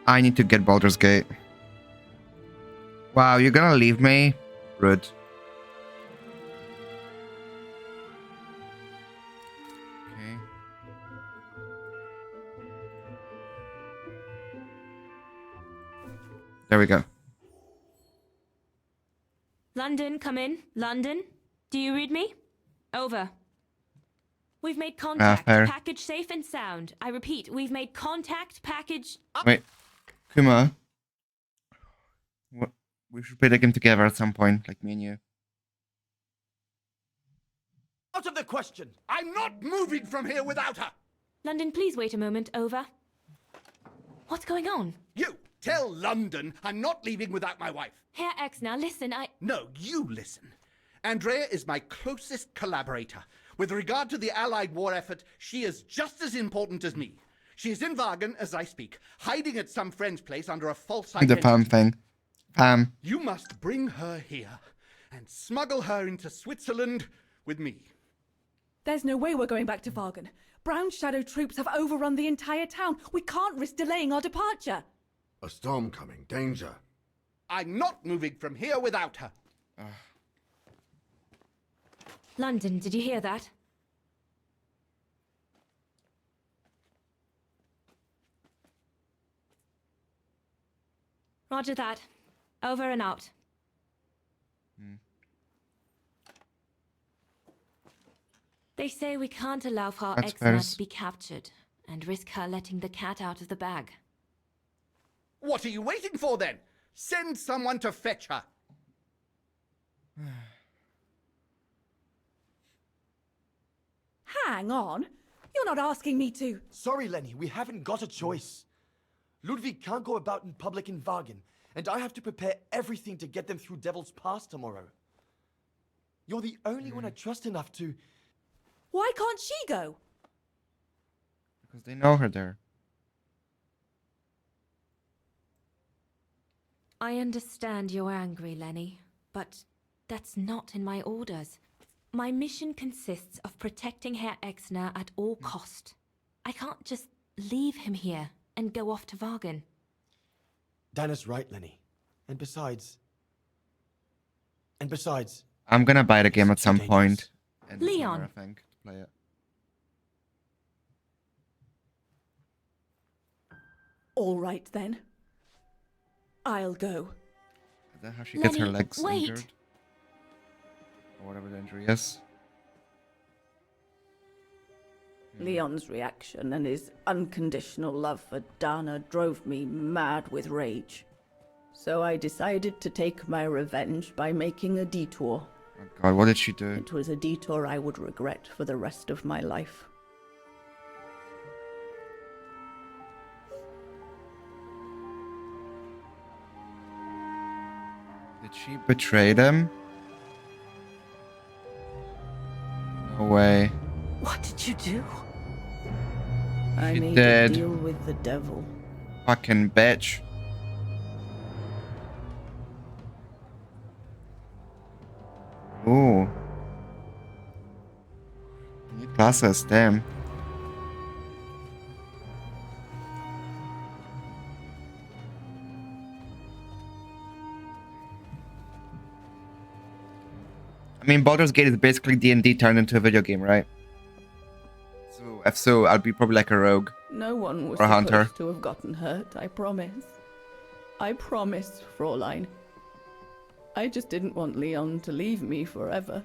I need to get Baldur's Gate. Wow, you're gonna leave me? Rude. Okay. There we go. London, come in. London, do you read me? Over. We've made contact. fair. Package safe and sound. I repeat, we've made contact. Package. Wait, Kuma. What? We should play the game together at some point, like me and you. Out of the question! I'm not moving from here without her! London, please wait a moment. Over. What's going on? You tell London I'm not leaving without my wife. Herr Exner, listen, No, you listen. Andrea is my closest collaborator. With regard to the Allied war effort, she is just as important as me. She is in Wagen as I speak, hiding at some friend's place under a false The identity. Pam thing. Pam. You must bring her here and smuggle her into Switzerland with me. There's no way we're going back to Wagen. Brown Shadow troops have overrun the entire town. We can't risk delaying our departure. A storm coming. Danger. I'm not moving from here without her. London, did you hear that? Roger that. Over and out. They say we can't allow Frau That's Exner fair. to be captured and risk her letting the cat out of the bag. What are you waiting for then? Send someone to fetch her. Hang on. You're not asking me to. Sorry, Lenny, we haven't got a choice. Ludwig can't go about in public in Wagen, and I have to prepare everything to get them through Devil's Pass tomorrow. You're the only one I trust enough to... Why can't she go? Because they know her there. I understand you're angry, Lenny, but that's not in my orders. My mission consists of protecting Herr Exner at all cost. I can't just leave him here and go off to Wagen. Dana's right, Lenny. And besides... I'm gonna buy the game at some Dangerous. point. In the Leon. summer, I think, to play it. All right, then. I'll go. Is that how she gets her Lenny, legs wait. injured? Or whatever the injury is. Leon's reaction and his unconditional love for Dana drove me mad with rage. So I decided to take my revenge by making a detour. Oh god, what did she do? It was a detour I would regret for the rest of my life. Did she betray them? No way. What did you do? I She made did. a deal with the devil. Fucking bitch. Ooh. New classes, damn. I mean, Baldur's Gate is basically D&D turned into a video game, right? So, if so, I'll be probably like a rogue. No one was Or a supposed hunter. to have gotten hurt, I promise. I promise, Fräulein. I just didn't want Leon to leave me forever.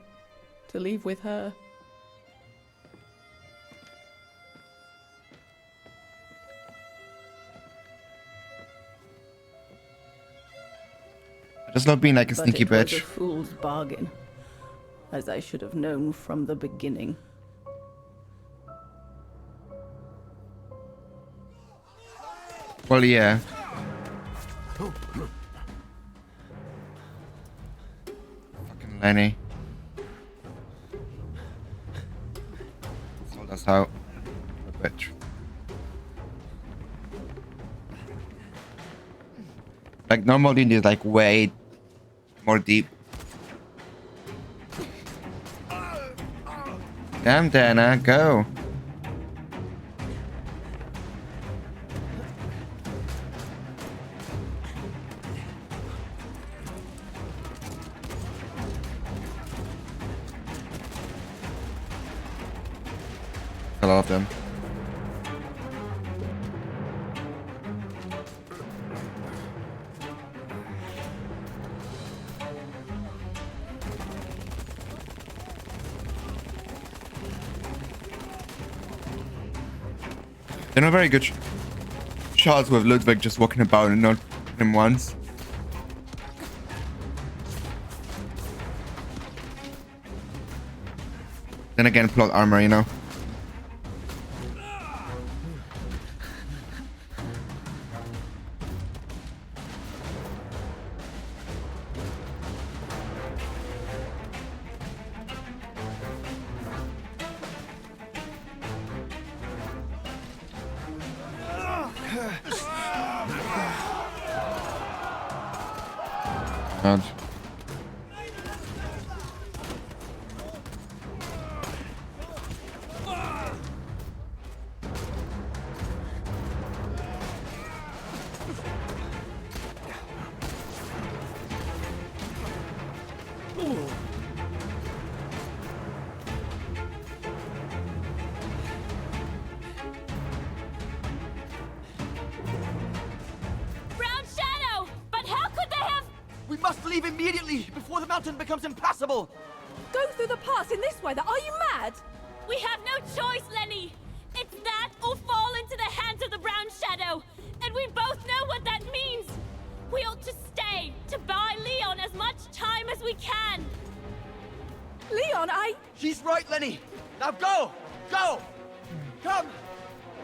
To leave with her. I just love being like a But sneaky it was a bitch. fool's bargain. As I should have known from the beginning. Well, yeah. Fucking Lenny. Sold us out. What a bitch. Like, normal D&D is like way more deep. Damn, Dana, go. a lot of them. They're not very good shots with Ludwig just walking about and not hitting him once. Then again, plot armor, you know. God. Brown Shadow! But how could they have... We must leave immediately before the mountain becomes impassable. Go through the pass in this weather? Are you mad? We have no choice, Lenny! It's that or fall into the hands of the Brown Shadow! And we both know what that means! We ought to stay, to buy Leon as much time as we can! Leon, She's right, Lenny. Now go! Go! Come!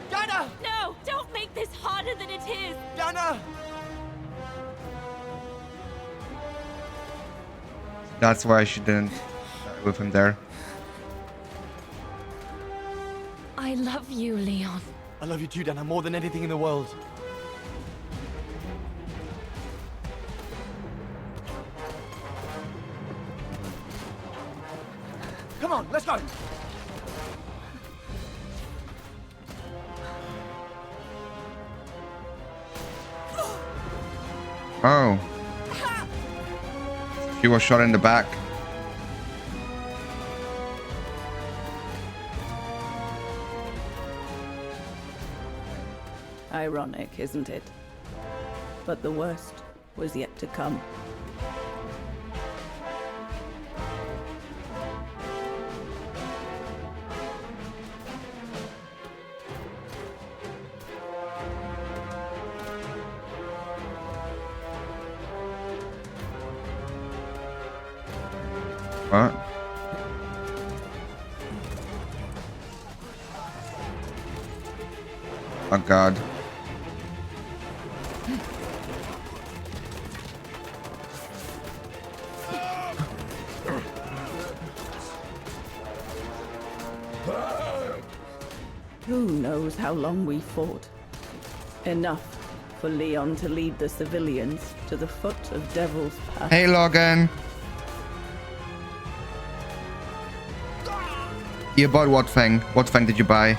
Dana! No! Don't make this harder than it is! Dana! That's why she didn't die with him there. I love you, Leon. I love you too, Dana, more than anything in the world. Come on, let's go! Oh. She was shot in the back. Ironic, isn't it? But the worst was yet to come. What? Oh God. Who knows how long we fought? Enough for Leon to lead the civilians to the foot of Devil's Pass. Hey, Logan. You bought what thing? What thing did you buy?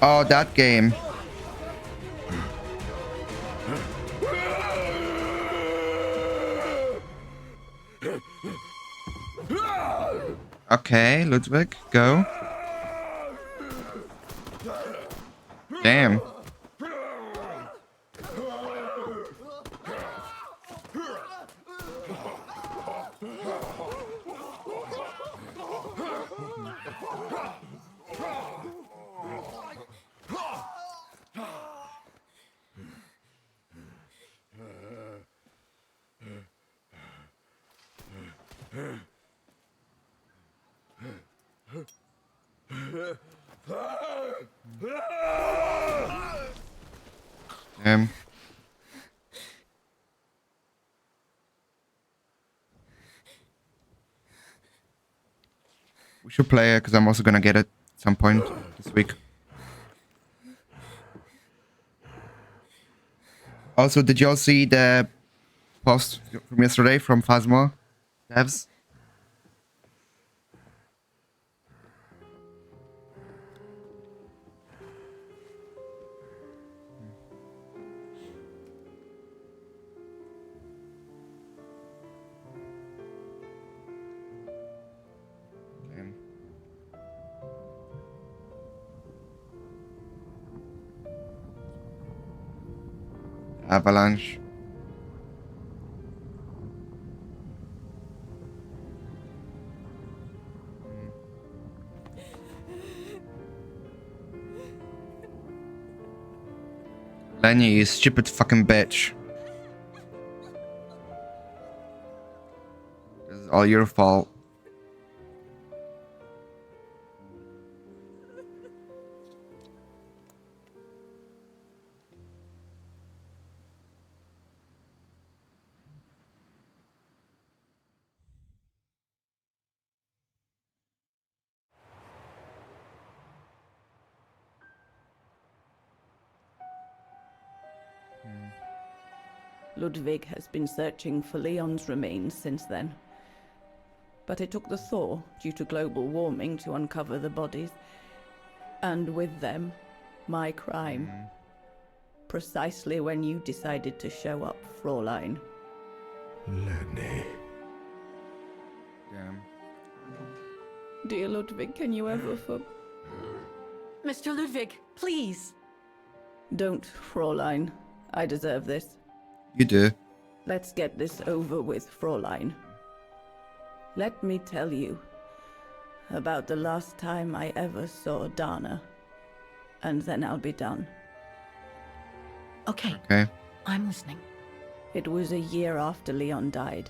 Oh, that game. Okay, Ludwig, go. Damn. Damn. We should play it because I'm also gonna get it at some point this week. Also, did y'all see the post from yesterday from Phasma devs? Avalanche. Lenny, you stupid fucking bitch. This is all your fault. Ludwig has been searching for Leon's remains since then. But it took the thaw due to global warming to uncover the bodies. And with them, my crime. Precisely when you decided to show up, Fraulein. Lenny. Damn. Dear Ludwig, can you ever Mr. Ludwig, please. Don't, Fraulein. I deserve this. You do. Let's get this over with, Fraulein. Let me tell you about the last time I ever saw Dana. And then I'll be done. Okay. Okay. I'm listening. It was a year after Leon died,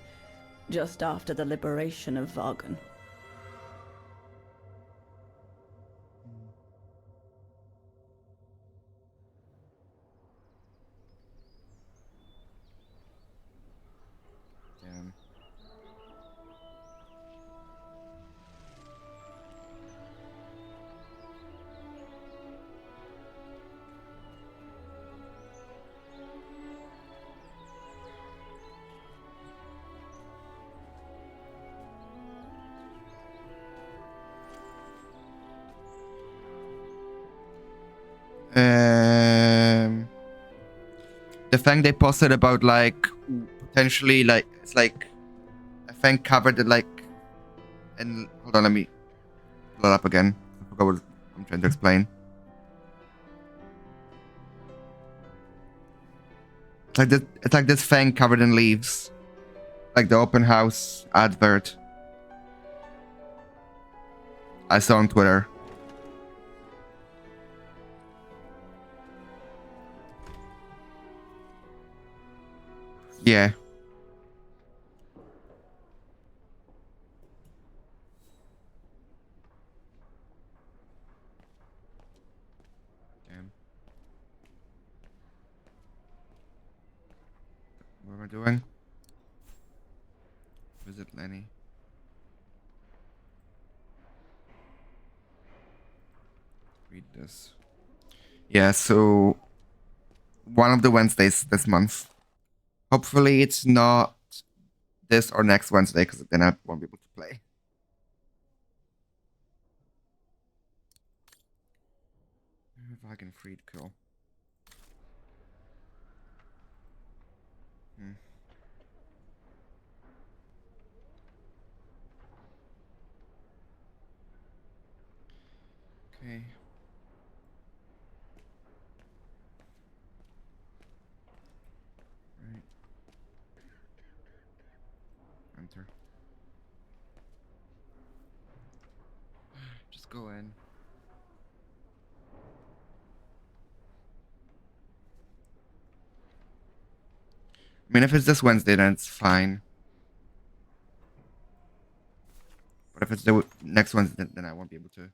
just after the liberation of Vagen. Damn. The thing they posted about like potentially like it's like a thing covered it like and hold on, let me pull it up again. I forgot what I'm trying to explain. It's like this thing covered in leaves. Like the open house advert I saw on Twitter. Yeah. Damn. What am I doing? Visit Lenny. Read this. Yeah, so one of the Wednesdays this month. Hopefully it's not this or next Wednesday, because then I won't be able to play. Wagen Freed, cool. Okay. Right. Enter. Just go in. I mean, if it's this Wednesday, then it's fine. But if it's the next Wednesday, then I won't be able to.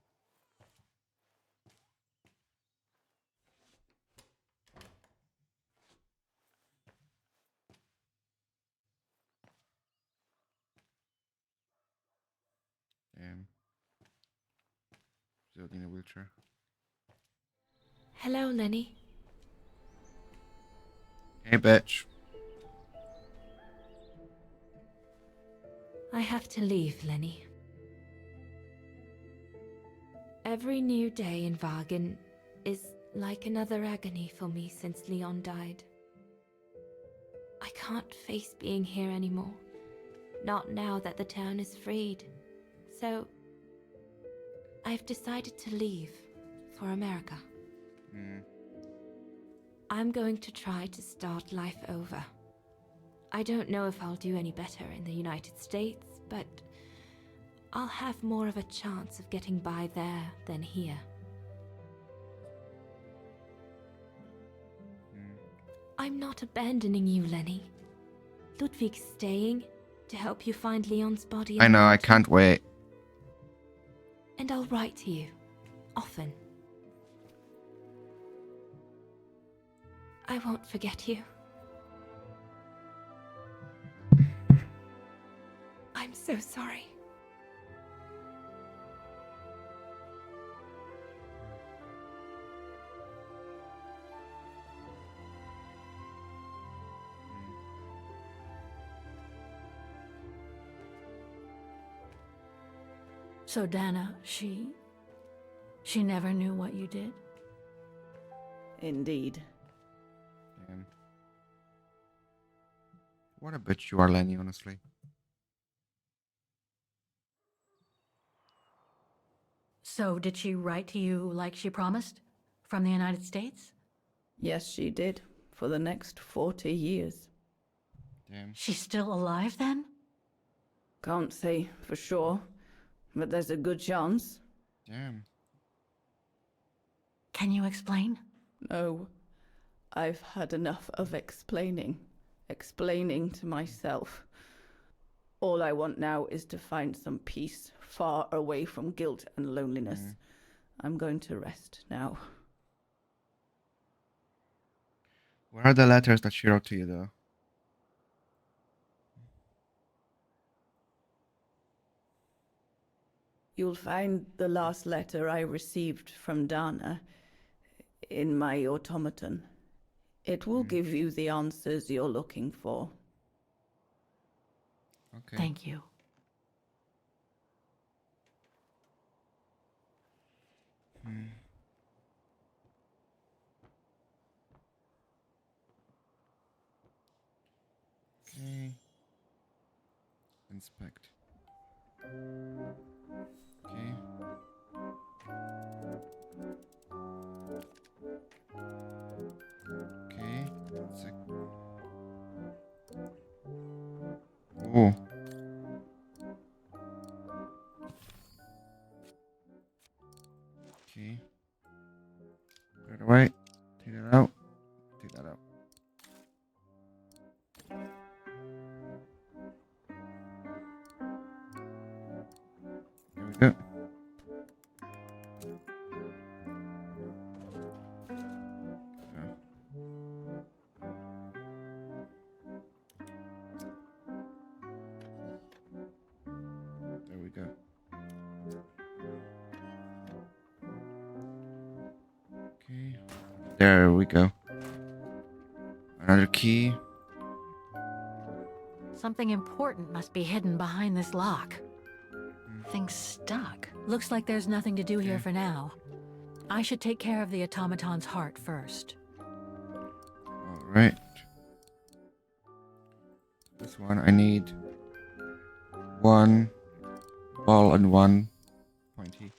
Damn. Still in a wheelchair. Hello, Lenny. Hey, bitch. I have to leave, Lenny. Every new day in Vagen is like another agony for me since Leon died. I can't face being here anymore. Not now that the town is freed. So, I've decided to leave for America. I'm going to try to start life over. I don't know if I'll do any better in the United States, but I'll have more of a chance of getting by there than here. I'm not abandoning you, Lenny. Ludwig's staying to help you find Leon's body. I know, I mountain. can't wait. And I'll write to you. Often. I won't forget you. I'm so sorry. So Dana, she never knew what you did? Indeed. Damn. What a bitch you are, Lenny, honestly. So did she write to you like she promised? From the United States? Yes, she did. For the next 40 years. Damn. She's still alive then? Can't say for sure, but there's a good chance. Damn. Can you explain? No. I've had enough of explaining. Explaining to myself. All I want now is to find some peace, far away from guilt and loneliness. I'm going to rest now. What are the letters that she wrote to you, though? You'll find the last letter I received from Dana in my automaton. It will give you the answers you're looking for. Okay. Thank you. Okay. Inspect. Okay. Okay. Oh. Okay. Put it away. Take that out. Take that out. There we go. There we go. Okay. There we go. Another key. Something important must be hidden behind this lock. Things stuck. Looks like there's nothing to do here for now. I should take care of the automaton's heart first. Alright. This one I need one ball and one pointy.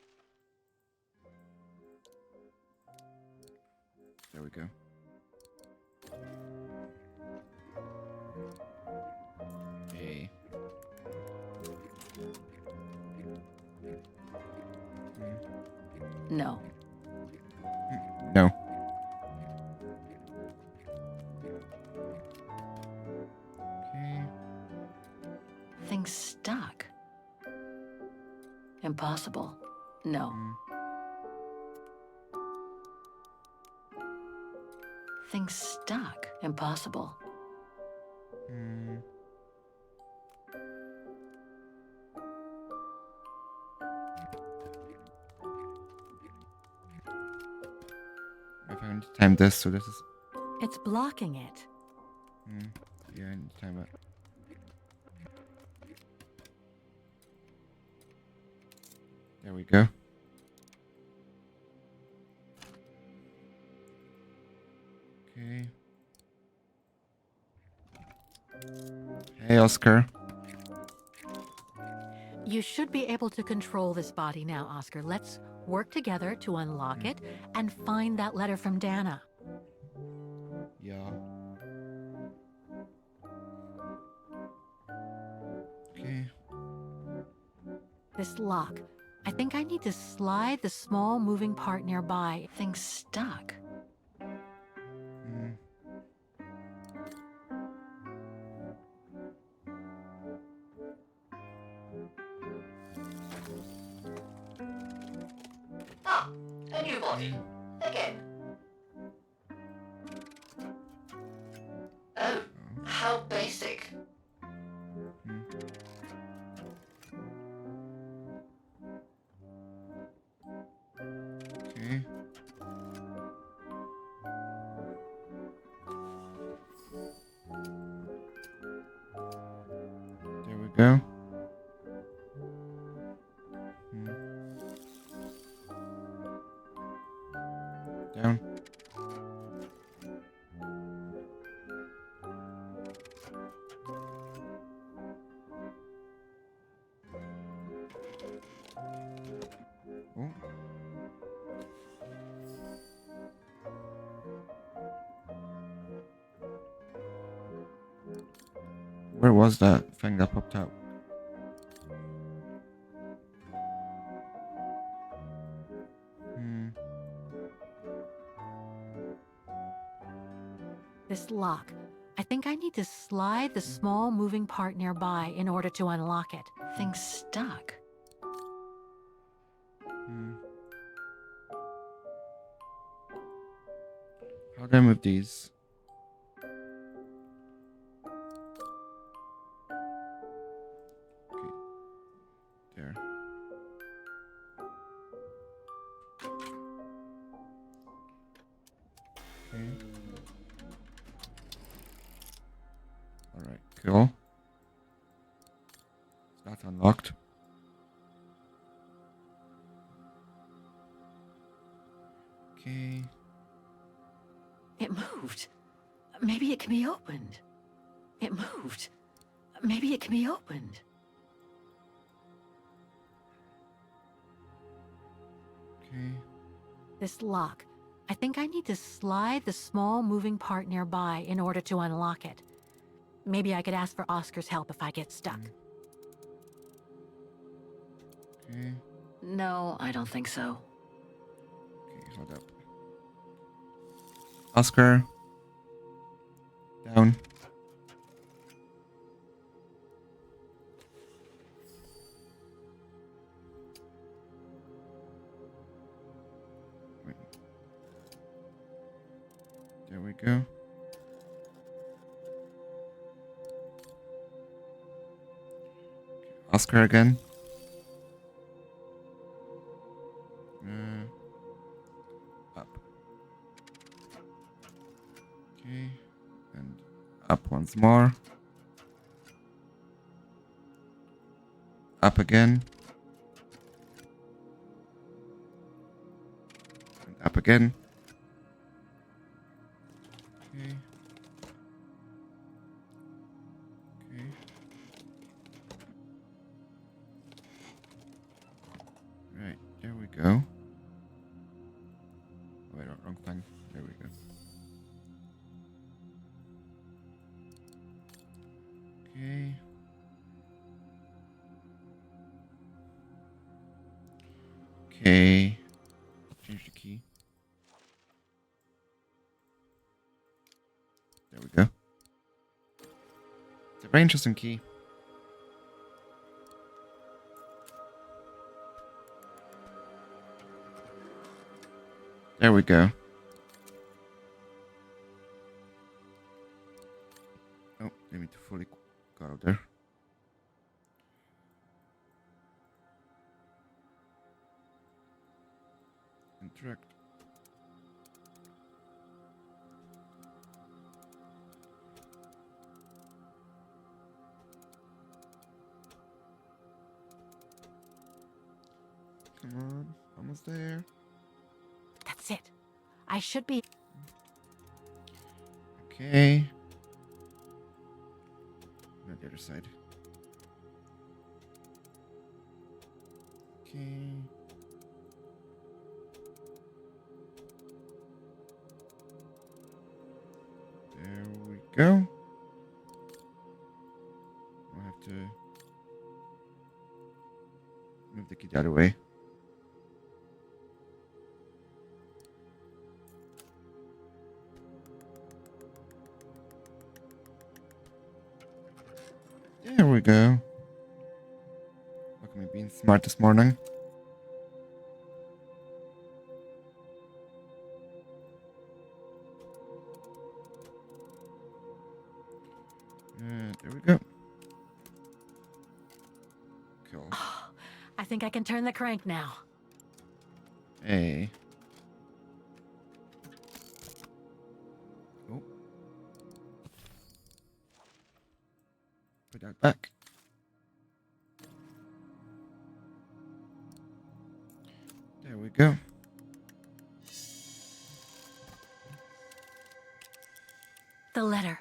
There we go. Okay. No. No. Okay. Things stuck. Impossible. No. Things stuck. Impossible. If I need to time this, so this is. It's blocking it. Yeah, I need to time it. There we go. Okay. Hey, Oscar. You should be able to control this body now, Oscar. Let's work together to unlock it and find that letter from Dana. This lock. I think I need to slide the small moving part nearby. Thing's stuck. Hmm. Ah, a new body. Again. Oh, how basic. Hmm. Okay. There we go. Hmm. Down. Oh. Where was that thing that popped out? Hmm. This lock. I think I need to slide the small moving part nearby in order to unlock it. Thing's stuck. Hmm. How do I move these? Okay. There. Okay. Alright, cool. So that's unlocked. Okay. It moved. Maybe it can be opened. It moved. Maybe it can be opened. Okay. This lock. I think I need to slide the small moving part nearby in order to unlock it. Maybe I could ask for Oscar's help if I get stuck. Okay. No, I don't think so. Okay, hold up. Oscar. Down. Wait. There we go. Oscar again. Up. Okay. And up once more. Up again. And up again. Okay. Okay. Right, there we go. Wait, wrong thing. There we go. Okay. Okay. Change the key. There we go. It's a very interesting key. There we go. Oh, I need to fully go out there. Interact. Come on, almost there. That's it. I should be. Okay. Not the other side. Okay. There we go. I'll have to Move the key the other way. There we go. Look at me being smart this morning. There we go. Cool. I think I can turn the crank now. Hey. Oh. Put that back. There we go. The letter.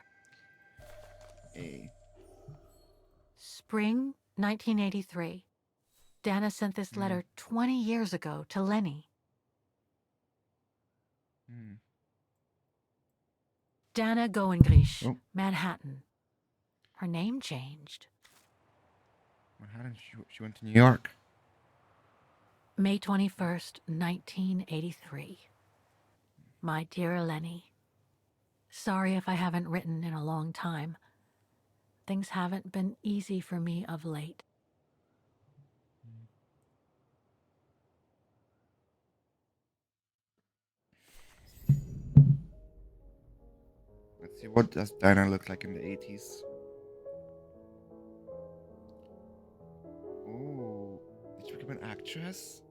Hey. Spring 1983. Dana sent this letter 20 years ago to Lenny. Dana Goengrich, Oh. Manhattan. Her name changed. Manhattan. She went to New York. May 21st, 1983. My dear Lenny, sorry if I haven't written in a long time. Things haven't been easy for me of late. Let's see, what does Diana look like in the 80s? Oh, did she become an actress?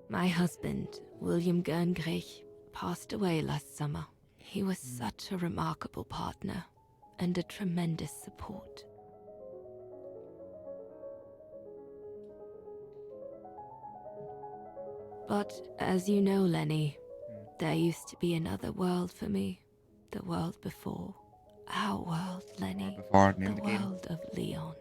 My husband, William Gerngrich, passed away last summer. He was such a remarkable partner and a tremendous support. But as you know, Lenny, there used to be another world for me. The world before. Our world, Lenny. Before, name The the game. world of Leon.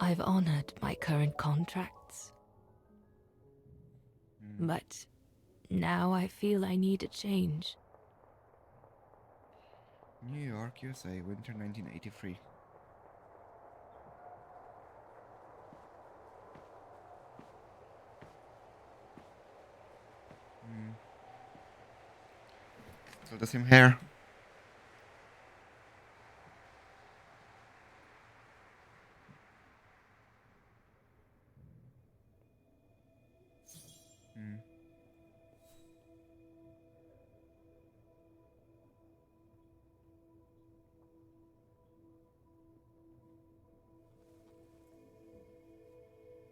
I've honored my current contracts. But now I feel I need a change. New York, USA, winter 1983. Still the same hair.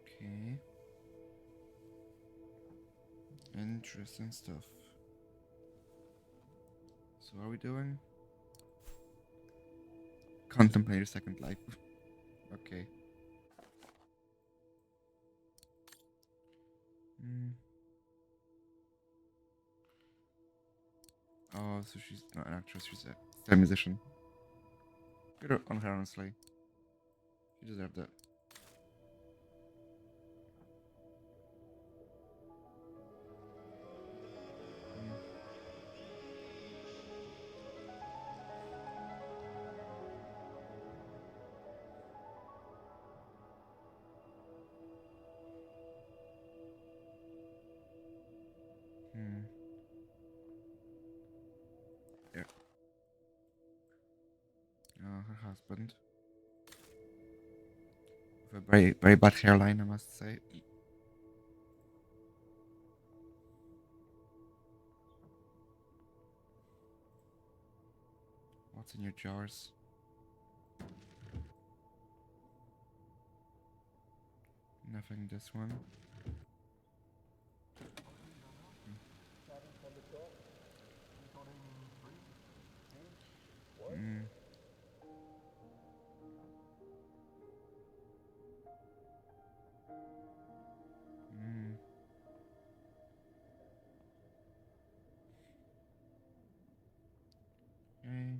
Okay. Interesting stuff. So what are we doing? Contemplate a second life. Okay. Oh, so she's not an actress, she's a musician. Good on her, honestly. She deserved it. There. Her husband. With a very, very bad hairline, I must say. What's in your jars? Nothing this one. Okay.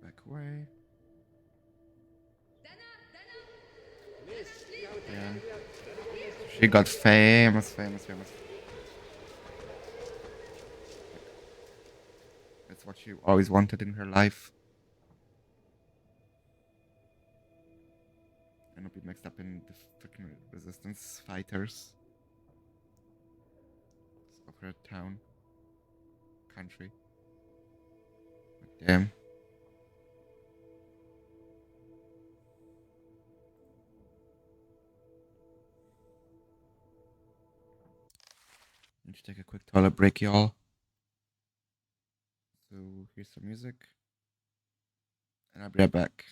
Back away. Yeah. She got famous. That's what she always wanted in her life. And not be mixed up in the freaking resistance fighters of her town, country. But damn. Need to take a quick toilet break, y'all. So here's some music, and I'll be right back.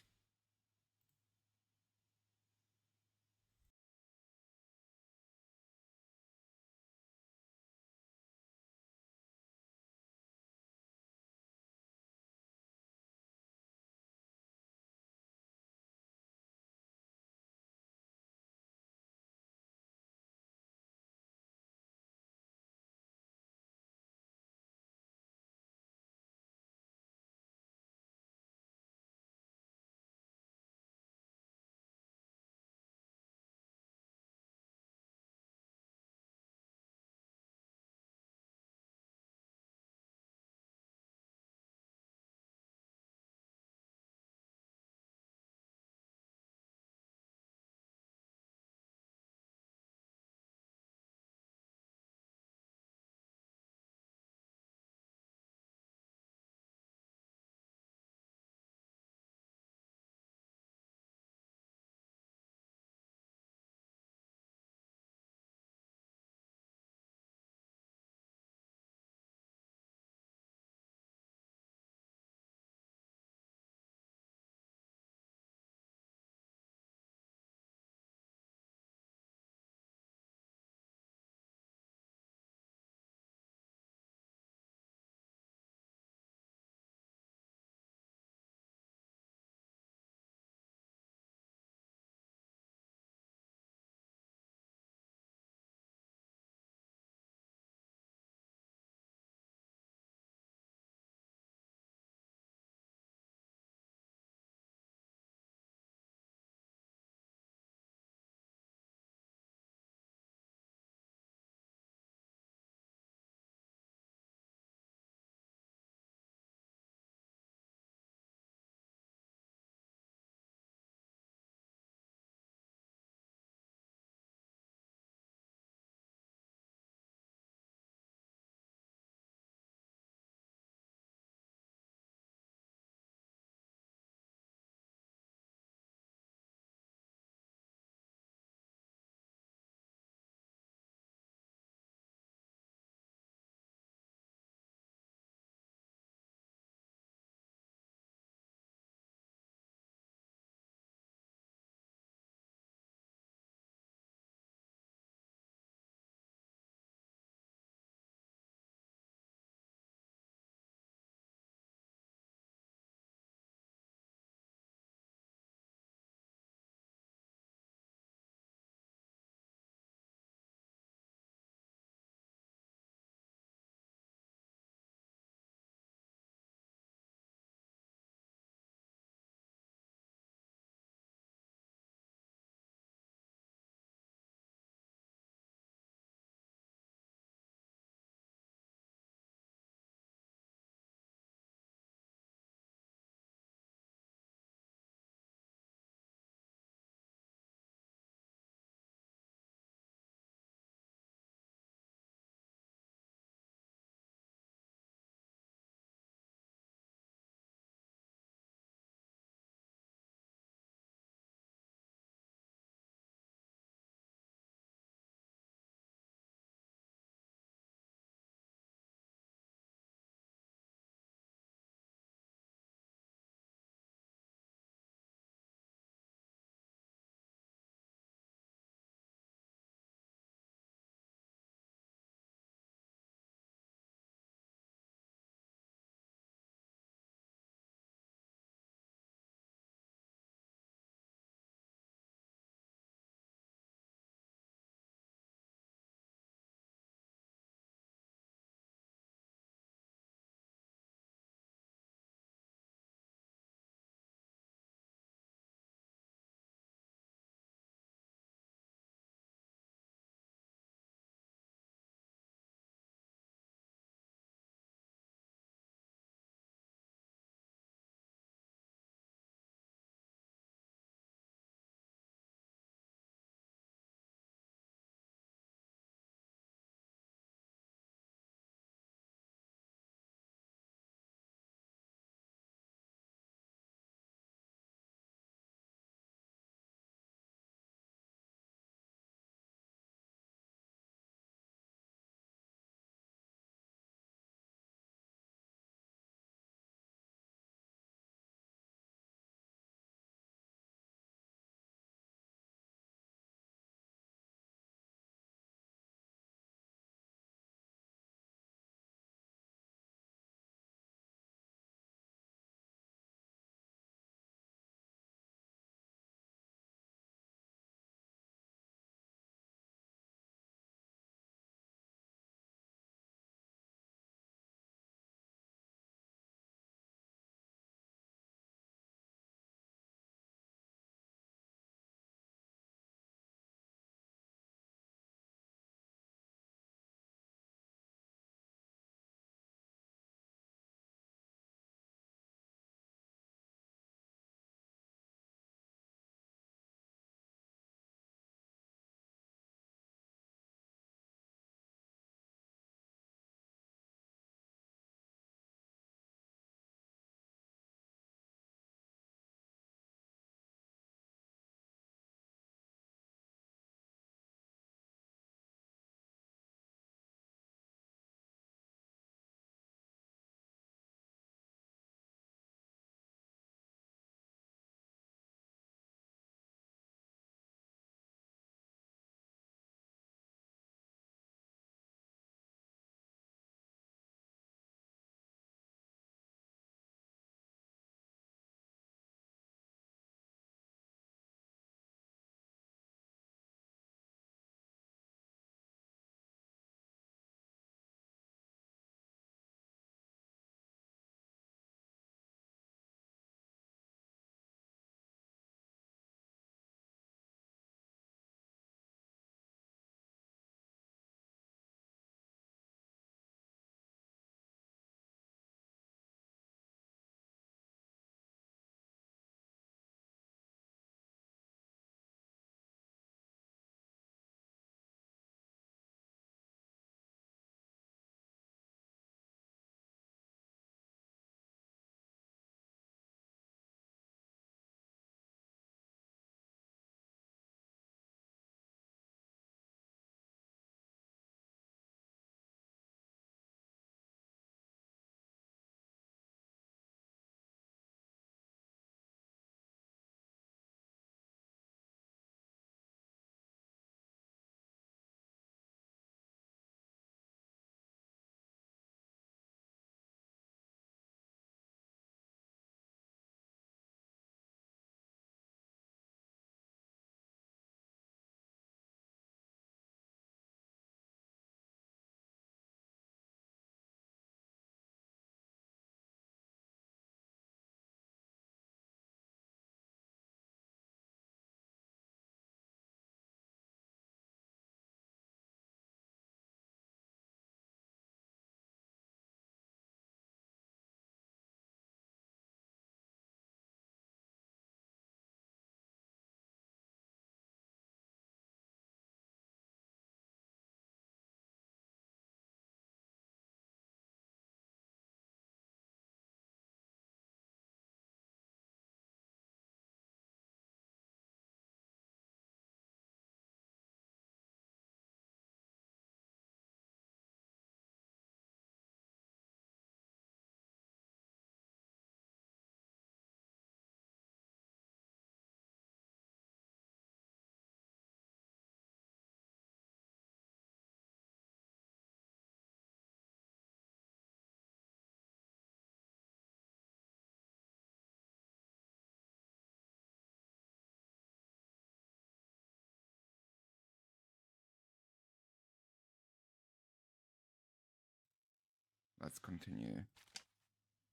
let's continue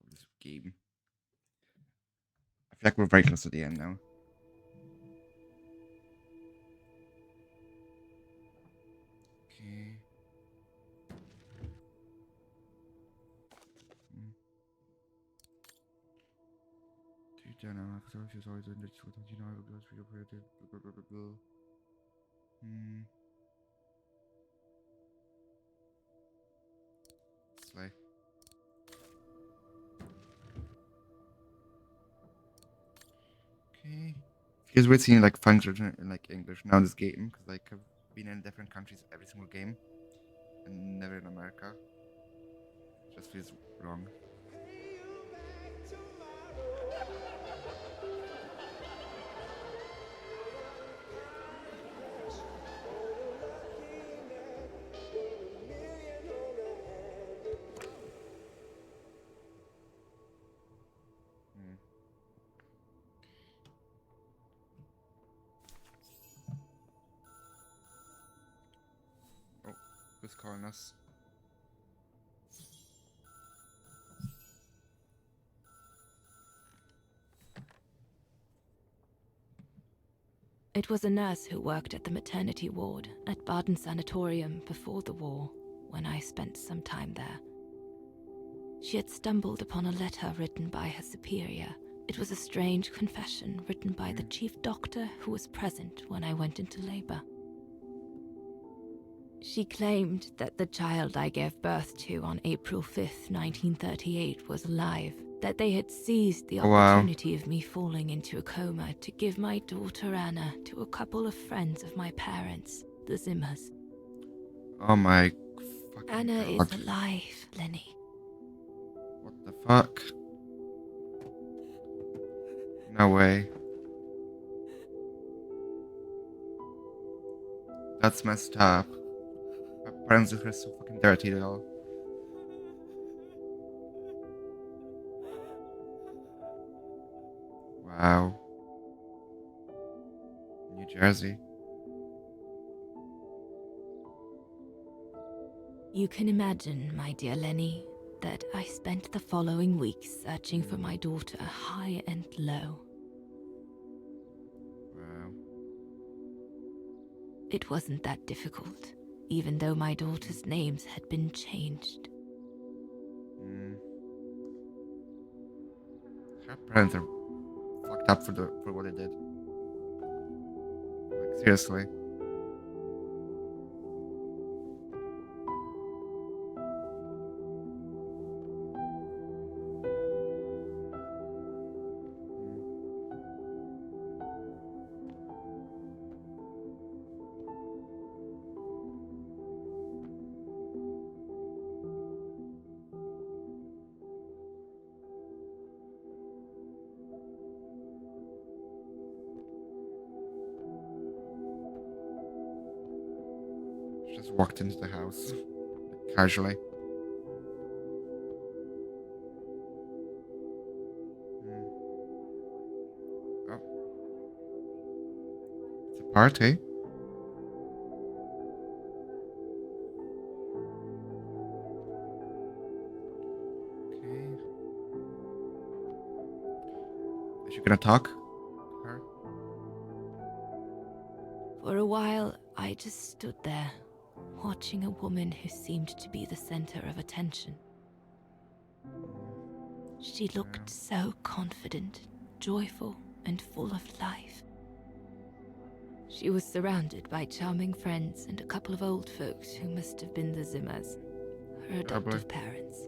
with this game. I feel like we're very close to the end now. Okay. Slay. Okay. Because we're seeing like functions in like English now in this game, because like I've been in different countries every single game, and never in America. Just feels wrong. Oh, who's calling us? It was a nurse who worked at the maternity ward at Baden Sanatorium before the war, when I spent some time there. She had stumbled upon a letter written by her superior. It was a strange confession written by the chief doctor who was present when I went into labor. She claimed that the child I gave birth to on April 5th, 1938 was alive, that they had seized the opportunity of me falling into a coma to give my daughter Anna to a couple of friends of my parents, the Zimmers. Oh my fucking Anna God. is alive, Lenny. What the fuck? No way. That's messed up. My parents are so fucking dirty at all. Wow. New Jersey. You can imagine, my dear Lenny, that I spent the following weeks searching for my daughter high and low. Wow. It wasn't that difficult, even though my daughter's names had been changed. Her parents are fucked up for what they did. Like seriously. She just walked into the house casually. Oh. It's a party. Okay. Is she gonna talk? Her? For a while, I just stood there, watching a woman who seemed to be the center of attention. She looked so confident, joyful, and full of life. She was surrounded by charming friends and a couple of old folks who must have been the Zimmers, her adoptive parents.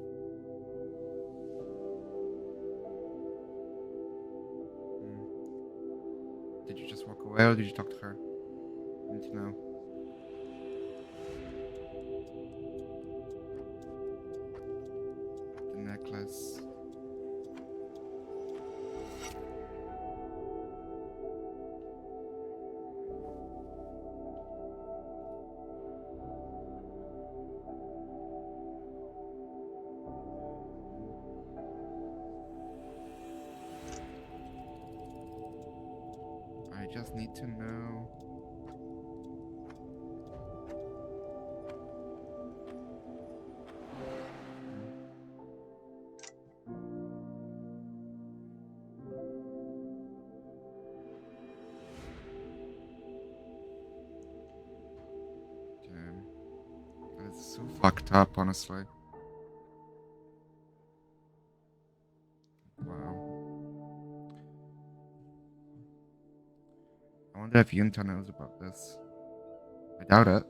Did you just walk away or did you talk to her? I need to know. The necklace. I just need to know. so fucked up, honestly. Wow. I wonder if Yunta knows about this. I doubt it.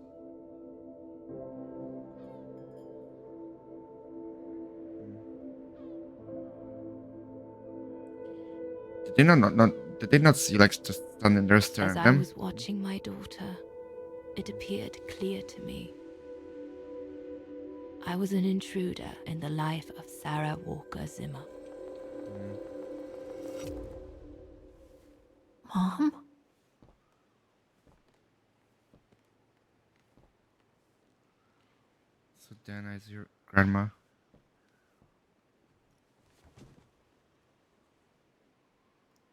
Did they did they not see like just standing there staring As at I them? was watching my daughter, it appeared clear to me. I was an intruder in the life of Sarah Walker Zimmer. Mom? So Dana is your grandma.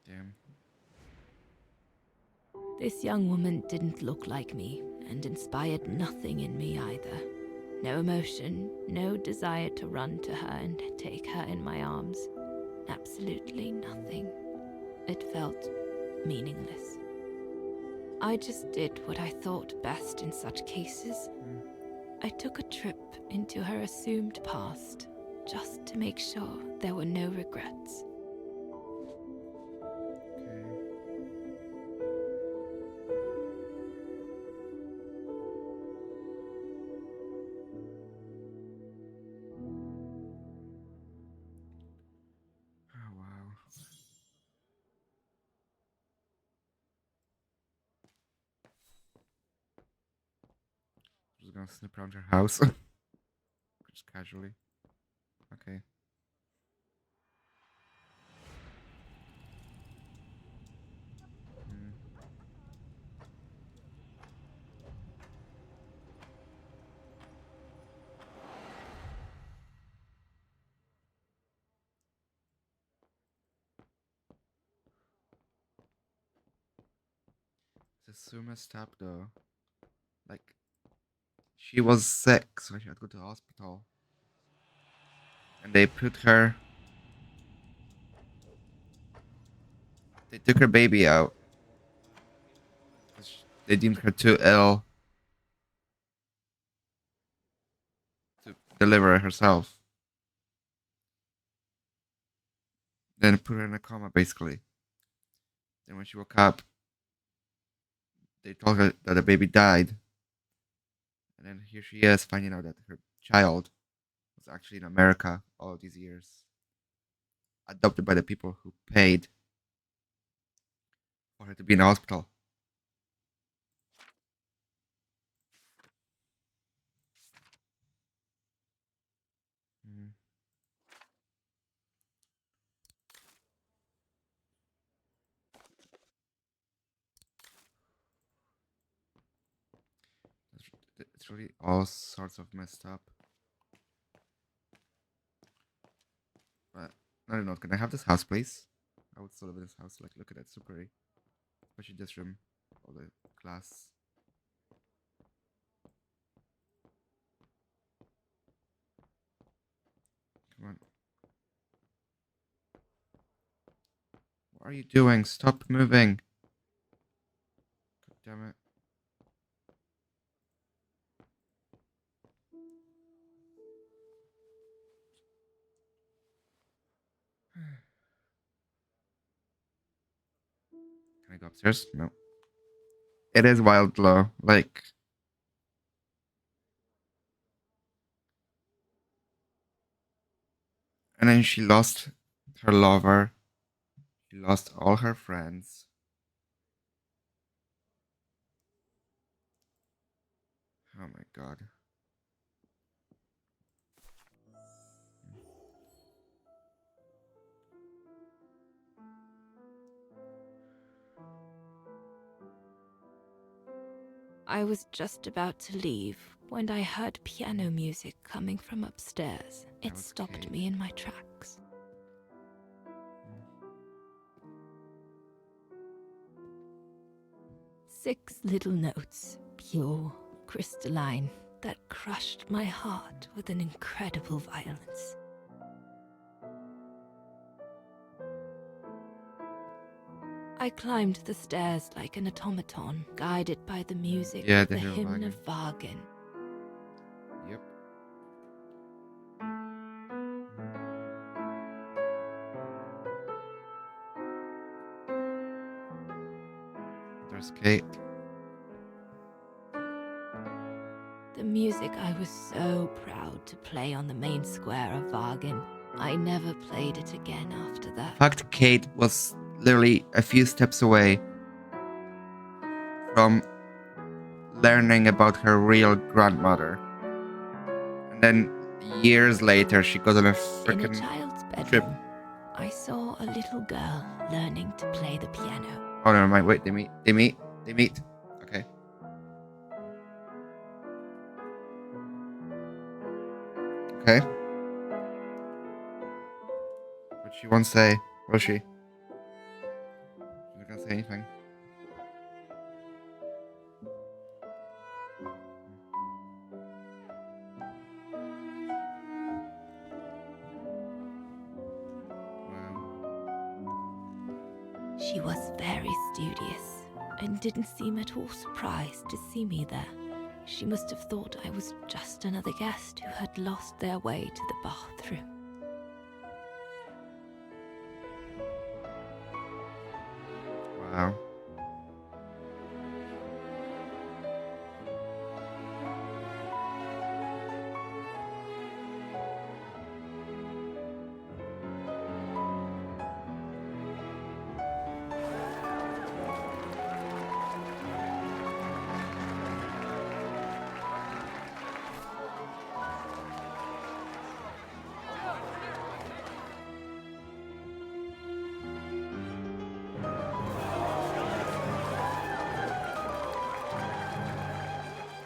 Damn. This young woman didn't look like me and inspired nothing in me either. No emotion, no desire to run to her and take her in my arms. Absolutely nothing. It felt meaningless. I just did what I thought best in such cases. I took a trip into her assumed past, just to make sure there were no regrets. Oh wow. Just gonna snip around her house. Just casually. Okay. This is so messed up though. Like, she was sick, so she had to go to the hospital. And they put her. They took her baby out. 'Cause they deemed her too ill to deliver herself. Then put her in a coma, basically. Then when she woke up, they told her that the baby died. And then here she is finding out that her child was actually in America all these years. Adopted by the people who paid for her to be in the hospital. Mm. It's really all sorts of messed up. But I don't know. Can I have this house, please? I would still live in this house. Like, look at it, so pretty. Especially this room, all the glass. Come on. What are you doing? Stop moving. God damn it. Can I go upstairs? No. It is wild though. Like, and then she lost her lover. She lost all her friends. Oh my god. I was just about to leave when I heard piano music coming from upstairs. It was stopped Kate. me in my tracks. 6 little notes, pure, crystalline, that crushed my heart with an incredible violence. I climbed the stairs like an automaton, guided by the music Yeah, of the the hymn of hymn Wagen. of Wagen. Yep. Where's Kate? The music I was so proud to play on the main square of Vargan. I never played it again after The that. fact Kate was literally a few steps away from learning about her real grandmother. And then years later, she goes on a In a freaking child's bedroom, trip. I saw a little girl learning to play the piano. Oh, never mind. Wait, they meet. Okay. Okay. What she won't say, will she? She's not gonna say anything. She was very studious and didn't seem at all surprised to see me there. She must have thought I was just another guest who had lost their way to the bathroom. Wow.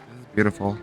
This is beautiful.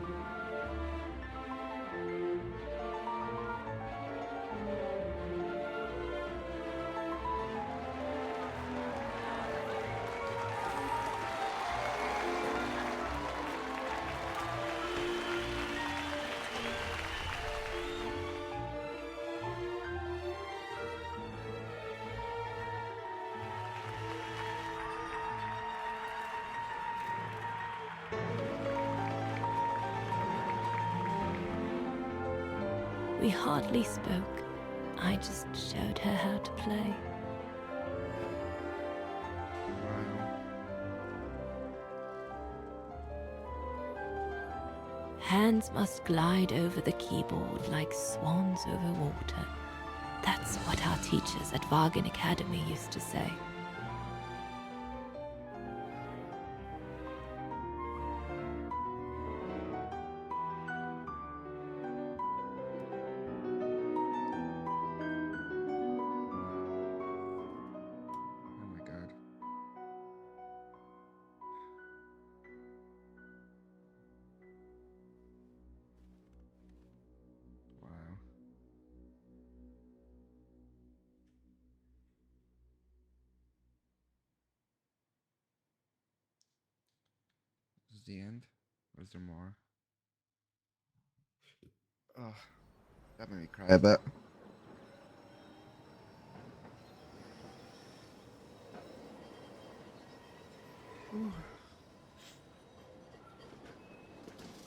We hardly spoke. I just showed her how to play. Hands must glide over the keyboard like swans over water. That's what our teachers at Vargan Academy used to say. Oh my god. Wow. This is the end? Or is there more? Oh, that made me cry a bit.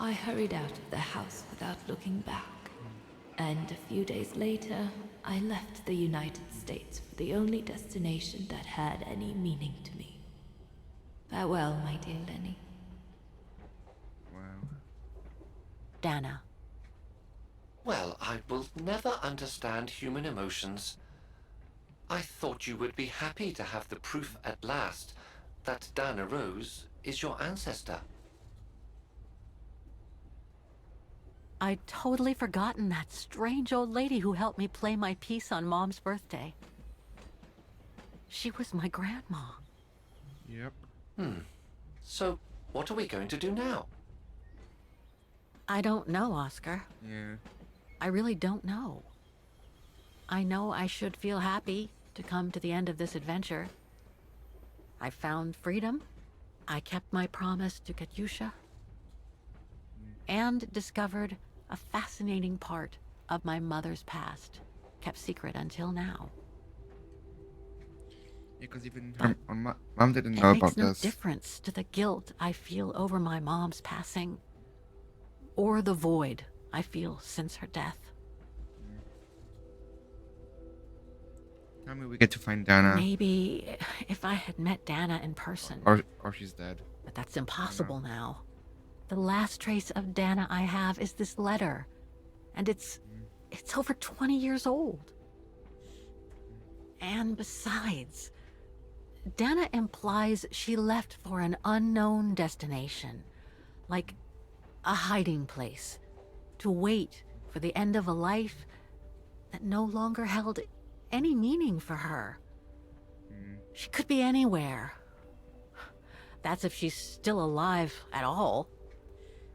I hurried out of the house without looking back. And a few days later, I left the United States for the only destination that had any meaning to me. Farewell, my dear Lenny. Wow. Dana. Well, I will never understand human emotions. I thought you would be happy to have the proof at last that Dana Rose is your ancestor. I'd totally forgotten that strange old lady who helped me play my piece on Mom's birthday. She was my grandma. Yep. So, what are we going to do now? I don't know, Oscar. Yeah. I really don't know. I know I should feel happy to come to the end of this adventure. I found freedom. I kept my promise to Katyusha. And discovered a fascinating part of my mother's past, kept secret until now. Yeah, because even her mom didn't It know makes about no this. difference to the guilt I feel over my mom's passing, or the void I feel since her death. Tell me we get to find Dana. Maybe if I had met Dana in person. Or she's dead. But that's impossible now. The last trace of Dana I have is this letter. And it's over 20 years old. And besides, Dana implies she left for an unknown destination. Like a hiding place. To wait for the end of a life that no longer held any meaning for her. She could be anywhere. That's if she's still alive at all.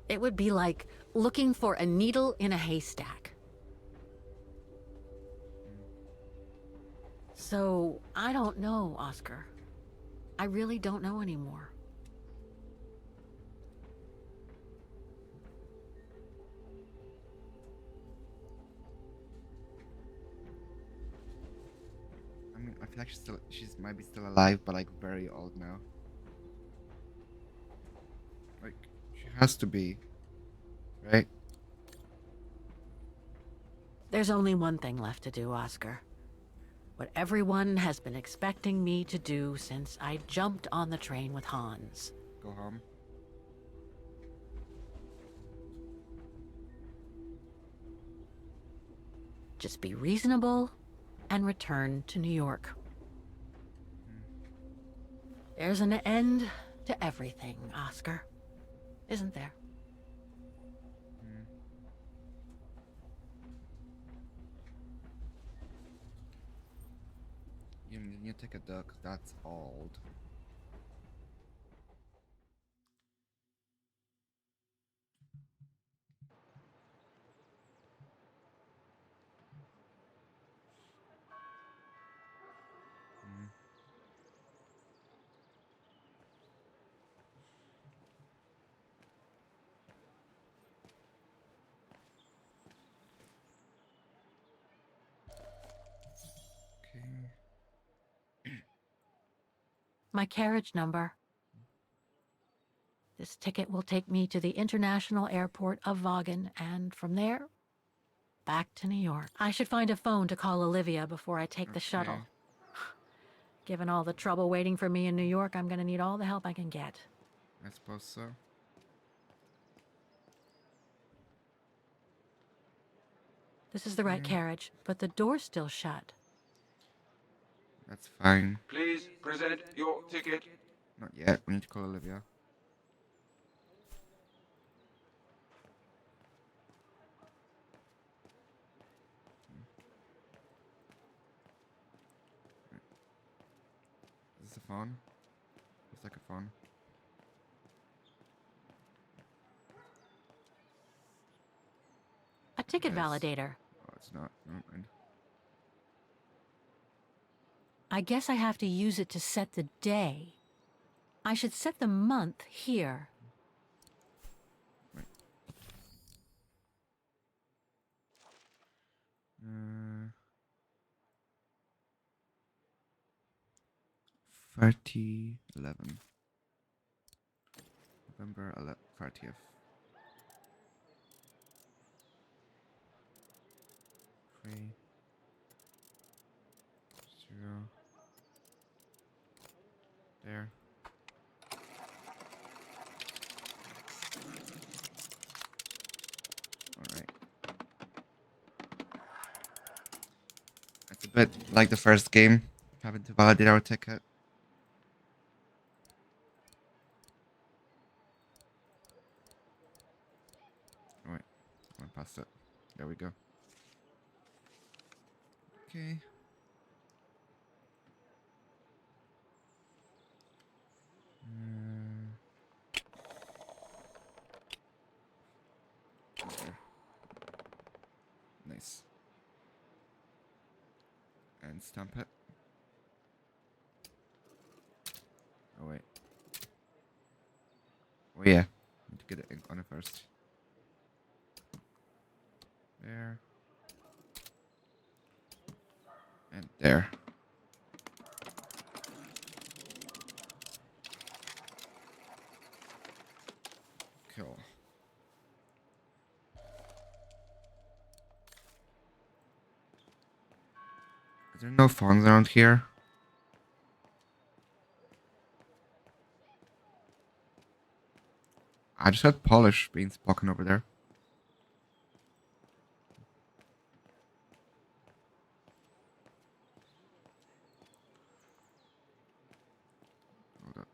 It would be like looking for a needle in a haystack. So, I don't know, Oscar. I really don't know anymore. I mean, I feel like she's might be still alive, but like very old now. Like, she has to be, right? There's only one thing left to do, Oscar. What everyone has been expecting me to do since I jumped on the train with Hans. Go home. Just be reasonable and return to New York. There's an end to everything, Oscar. Isn't there? You need to take a duck. That's old. My carriage number. This ticket will take me to the international airport of Vaughan, and from there, back to New York. I should find a phone to call Olivia before I take the shuttle. Given all the trouble waiting for me in New York, I'm gonna need all the help I can get. I suppose so. This is the right carriage, but the door's still shut. That's fine. Please present your ticket. Not yet. We need to call Olivia. Is this a phone? Looks like a phone. A ticket Yes. validator. Oh, it's not. Never mind. I guess I have to use it to set the day. I should set the month here. Right. 30/11. November 30th. Three. 0. There. Alright. It's a bit like the first game, having to validate our ticket. Oh wait, I went past it. There we go. Okay. There. Nice. And stamp it. Oh wait. Oh yeah. Need to get the ink on it first. There. And there. Cool. Is there no phones around here? I just heard Polish being spoken over there. Hold up.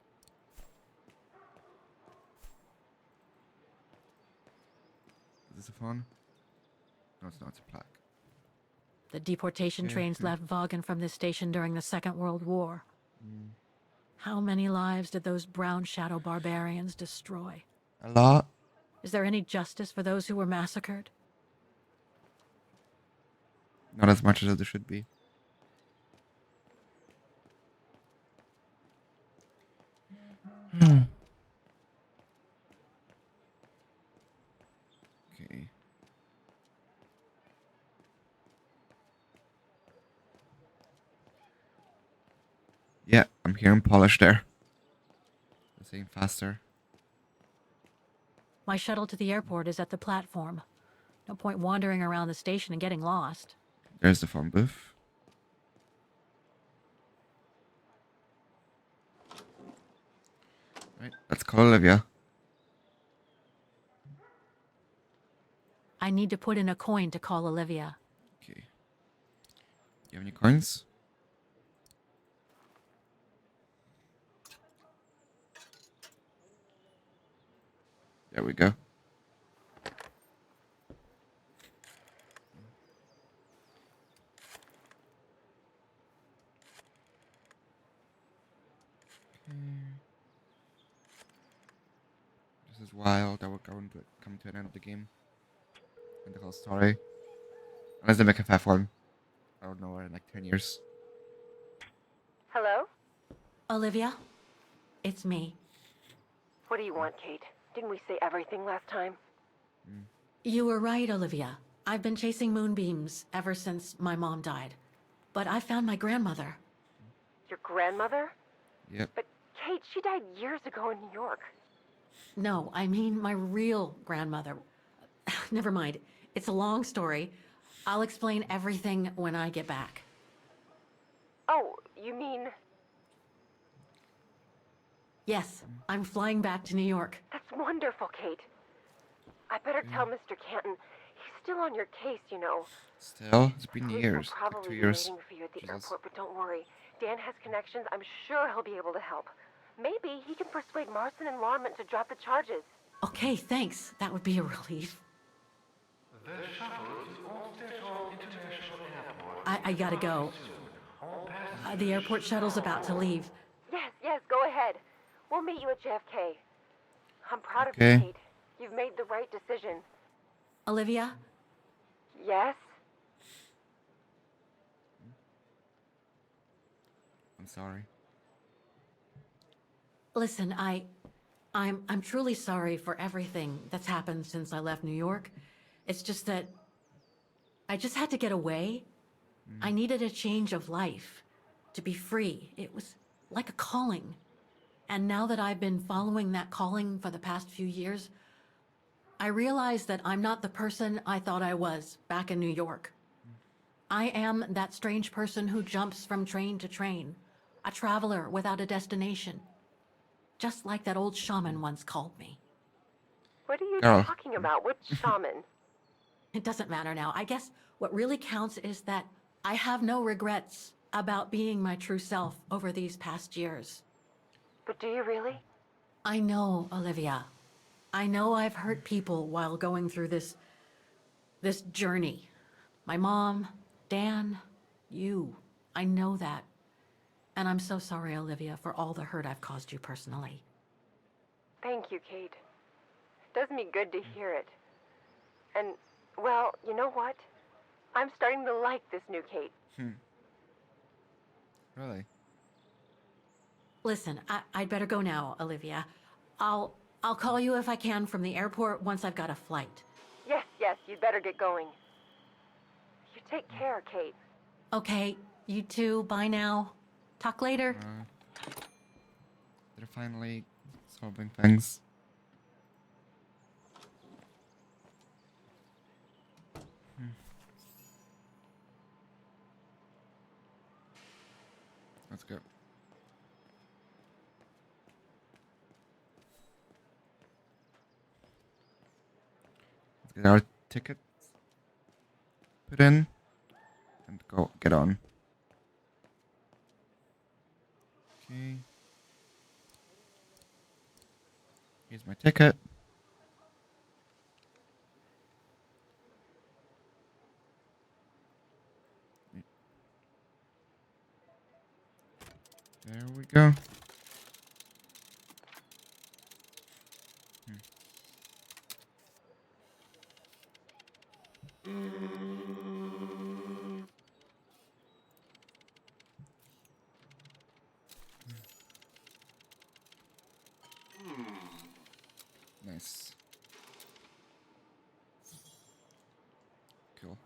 Is this a phone? No, it's not. It's a plaque. The deportation trains left Vaughan from this station during the Second World War. How many lives did those brown shadow barbarians destroy? A lot. Is there any justice for those who were massacred? Not as much as there should be. Okay. Yeah, I'm hearing Polish there. They're saying faster. My shuttle to the airport is at the platform. No point wandering around the station and getting lost. There's the phone booth. Right, let's call Olivia. I need to put in a coin to call Olivia. Okay. Do you have any coins? There we go. This is wild that we're going to come to an end of the game. And the whole story. Unless they make a fifth one. I don't know, in like 10 years. Hello? Olivia? It's me. What do you want, Kate? Didn't we say everything last time? You were right, Olivia. I've been chasing moonbeams ever since my mom died. But I found my grandmother. Your grandmother? Yep. But Kate, she died years ago in New York. No, I mean my real grandmother. Never mind. It's a long story. I'll explain everything when I get back. Oh, you mean... Yes, I'm flying back to New York. That's wonderful, Kate. I better tell Mr. Canton. He's still on your case, you know. Still? It's been Police years. will probably Like 2 be years. waiting for you at the Jesus. airport, but don't worry. Dan has connections. I'm sure he'll be able to help. Maybe he can persuade Marston and Lorman to drop the charges. Okay, thanks. That would be a relief. The shuttle is on Station International Airport. I gotta go. The airport shuttle's about to leave. Yes, go ahead. We'll meet you at JFK. I'm proud of Okay. you, Kate. You've made the right decision. Olivia? Yes? I'm sorry. Listen, I'm truly sorry for everything that's happened since I left New York. It's just that I just had to get away. I needed a change of life, to be free. It was like a calling. And now that I've been following that calling for the past few years, I realize that I'm not the person I thought I was back in New York. I am that strange person who jumps from train to train, a traveler without a destination. Just like that old shaman once called me. What are you Girl. talking about? Which shaman? It doesn't matter now. I guess what really counts is that I have no regrets about being my true self over these past years. But do you really? I know, Olivia. I know I've hurt people while going through this journey. My mom, Dan, you. I know that. And I'm so sorry, Olivia, for all the hurt I've caused you personally. Thank you, Kate. It does me good to hear it. And, well, you know what? I'm starting to like this new Kate. Really? Listen, I'd better go now, Olivia. I'll call you if I can from the airport once I've got a flight. Yes, you'd better get going. You take care, Kate. Okay, you too. Bye now. Talk later. They're finally solving things. go. Let's get our tickets. Put in. And go get on. Okay. Here's my ticket. There we go. Nice. Cool.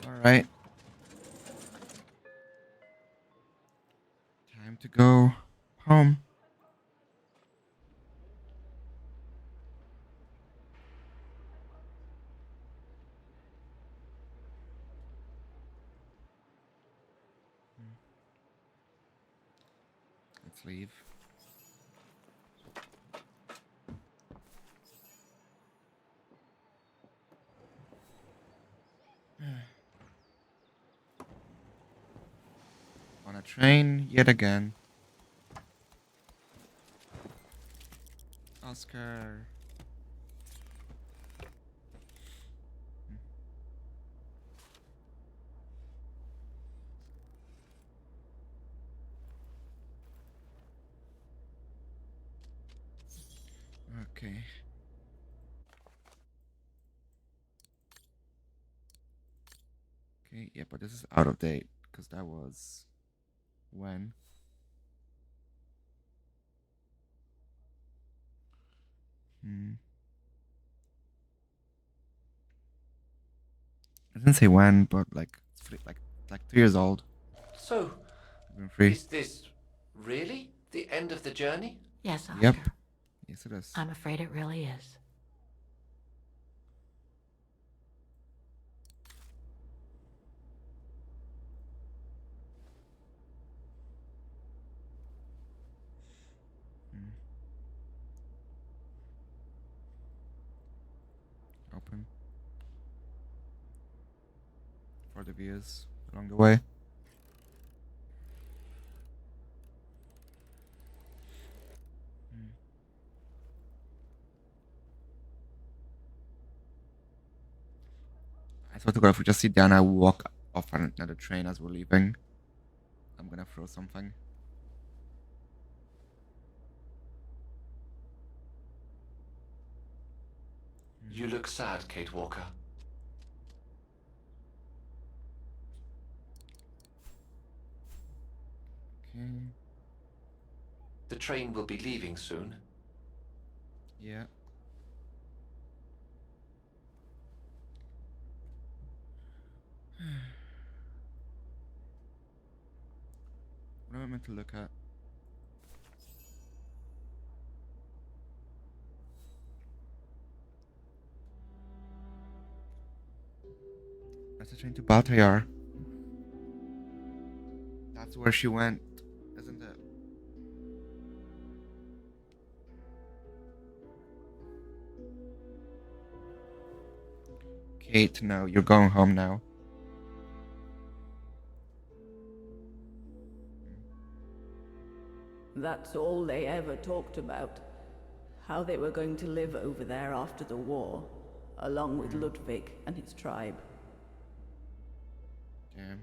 All right. Time to go home. Let's leave. On a train yet again. Oscar. Okay. Okay, yeah, but this is out of date because that was when. I didn't say when, but like it's like 2 years old. So, Been free. is this really the end of the journey? Yes, Oscar. Yep. Yes, it is. I'm afraid it really is. Open. For the views along the way. I swear to God, if we just sit down and walk off on another train as we're leaving, I'm gonna throw something. You look sad, Kate Walker. Okay. The train will be leaving soon. Yeah. What am I meant to look at? That's the train to Baltayar. That's where she went, isn't it? Kate, no, you're going home now. That's all they ever talked about. How they were going to live over there after the war, along with Ludwig and his tribe. Damn.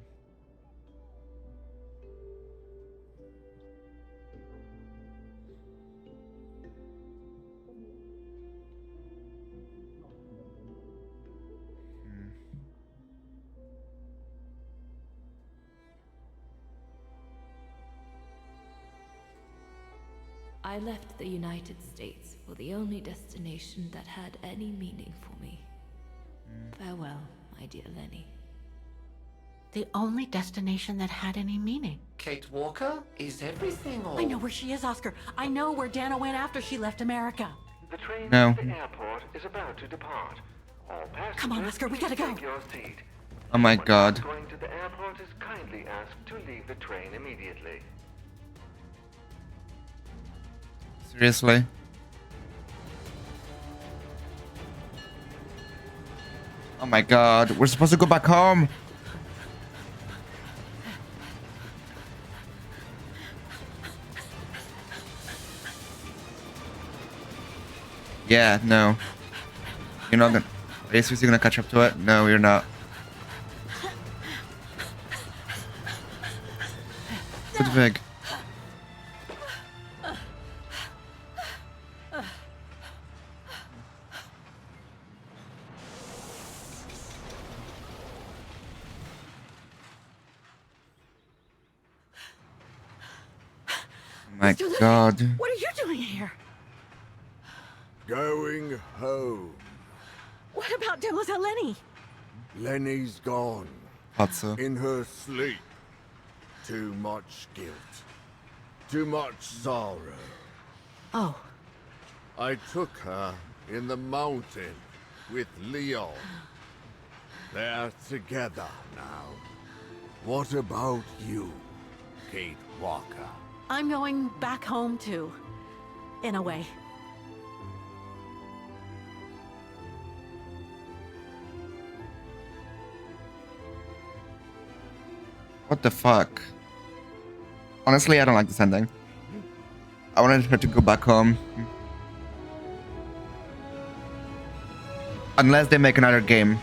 I left the United States for the only destination that had any meaning for me. Farewell, my dear Lenny. The only destination that had any meaning. Kate Walker? Is everything all... I know where she is, Oscar. I know where Dana went after she left America. The train No. to the airport is about to depart. All passengers, Come on, Wesker, we gotta go. take your seat. Oh my Anyone god. not going to the airport is kindly asked to leave the train immediately. Seriously? Oh my god. We're supposed to go back home. Yeah, no. You're not gonna... Are you seriously gonna catch up to it? No, you're not. Ludwig. My Mr. Ludwig, god. What are you doing here? Going home. What about Demoiselle Lenny? Lenny's gone. Patso. In her sleep. Too much guilt. Too much sorrow. Oh, I took her in the mountain with Leon. They're together now. What about you, Kate Walker? I'm going back home too. In a way. What the fuck? Honestly, I don't like this ending. I wanted her to go back home. Unless they make another game.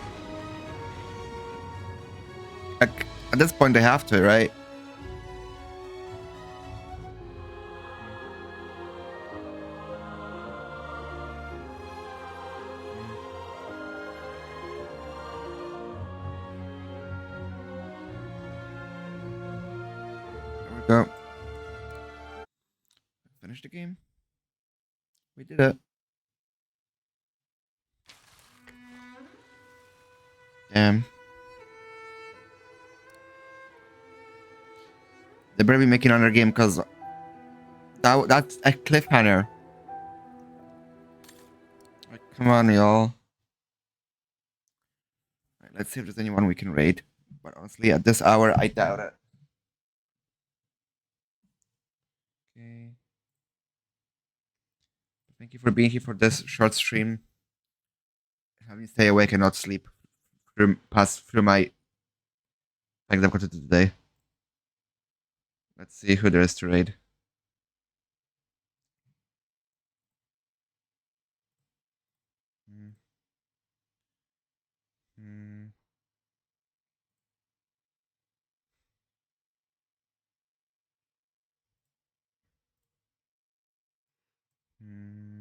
Like, at this point they have to, right? There we go. Finish the game. We did it. Damn. They better be making another game because that's a cliffhanger. Like, come on, y'all. Right, let's see if there's anyone we can raid. But honestly, at this hour, I doubt it. Okay. Thank you for being here for this short stream. Having me stay awake and not sleep pass through my things I've got to do today. Let's see who there is to raid. Hmm. Hmm. Hmm.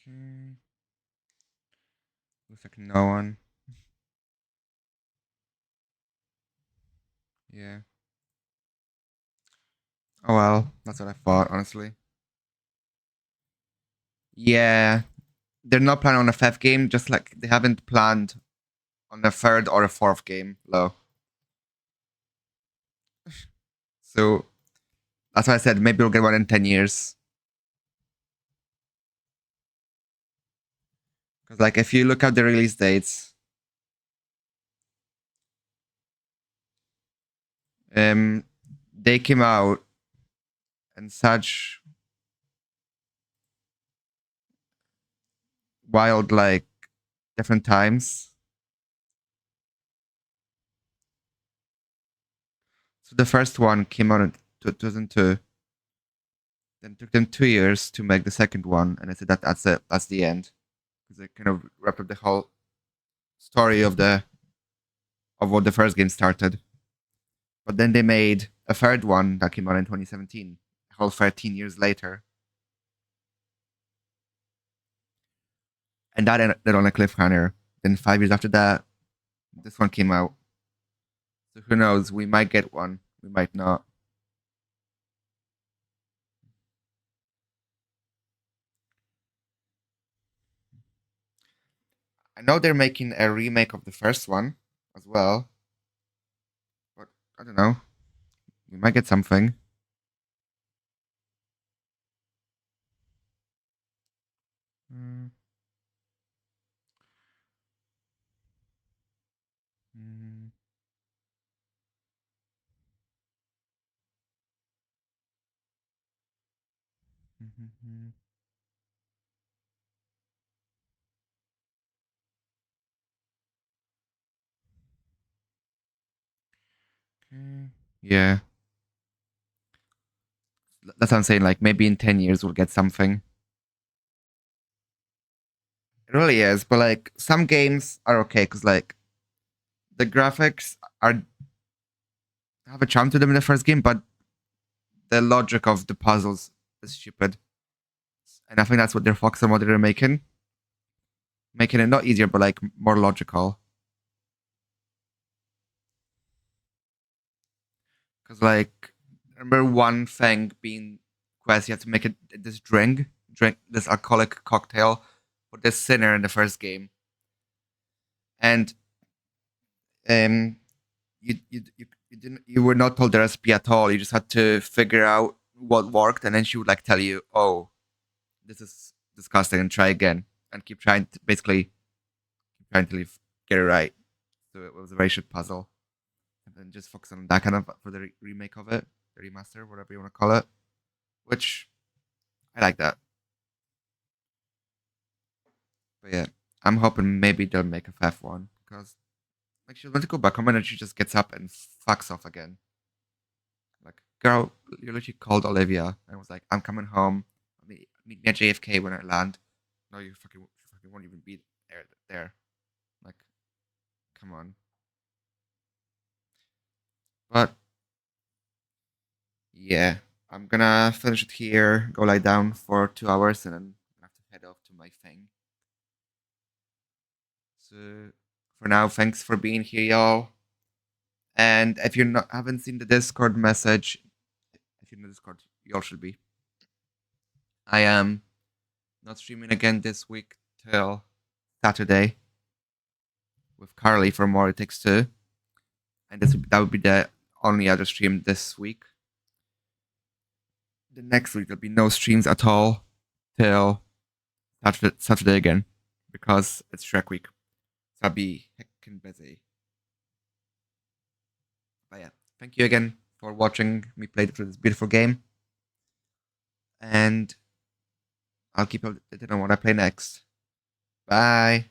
Okay. Looks like no one. Yeah. Oh well, that's what I thought, honestly. Yeah. They're not planning on a fifth game, just like they haven't planned on a third or a fourth game, low. So that's why I said maybe we'll get one in 10 years. Because like if you look at the release dates, they came out in such wild like different times. So the first one came out in 2002. Then it took them 2 years to make the second one, and I said that's it, that's the end. Because they kind of wrapped up the whole story of what the first game started. But then they made a third one that came out in 2017, a whole 13 years later. And that ended on a cliffhanger. Then 5 years after that, this one came out. So who knows? We might get one. We might not. I know they're making a remake of the first one as well. But I don't know. We might get something. Mm. Mm. Mhm. Okay. Yeah. That's what I'm saying. Like maybe in 10 years we'll get something. It really is, but like some games are okay because like the graphics are have a charm to them in the first game, but the logic of the puzzles is stupid. And I think that's what they're focusing on what they're making it not easier, but like more logical. Because like I remember one thing being quest, you have to make it this drink this alcoholic cocktail for this sinner in the first game, and um, you were not told the recipe at all. You just had to figure out what worked, and then she would like tell you, "Oh, this is disgusting," and try again, and keep trying to basically keep trying to get it right. So it was a very shit puzzle, and then just focus on that kind of for the remake of it, the remaster, whatever you want to call it. Which I like that. But yeah, I'm hoping maybe they'll make a fifth one because like she wants to go back home and then she just gets up and fucks off again. Like, girl, you literally called Olivia and was like, "I'm coming home. Meet me at JFK when I land." No, you fucking won't even be there. Like, come on. But yeah, I'm gonna finish it here. Go lie down for 2 hours and then I have to head off to my thing. So for now, thanks for being here, y'all. And if you haven't seen the Discord message, if you're in the Discord, you all should be. I am not streaming again this week till Saturday with Carly for More It Takes Two, and that would be the only other stream this week. The next week there'll be no streams at all till Saturday again because it's Shrek week. So I'll be heckin' busy. But yeah, thank you again for watching me play through this beautiful game, and I'll keep updated on what I play next. Bye.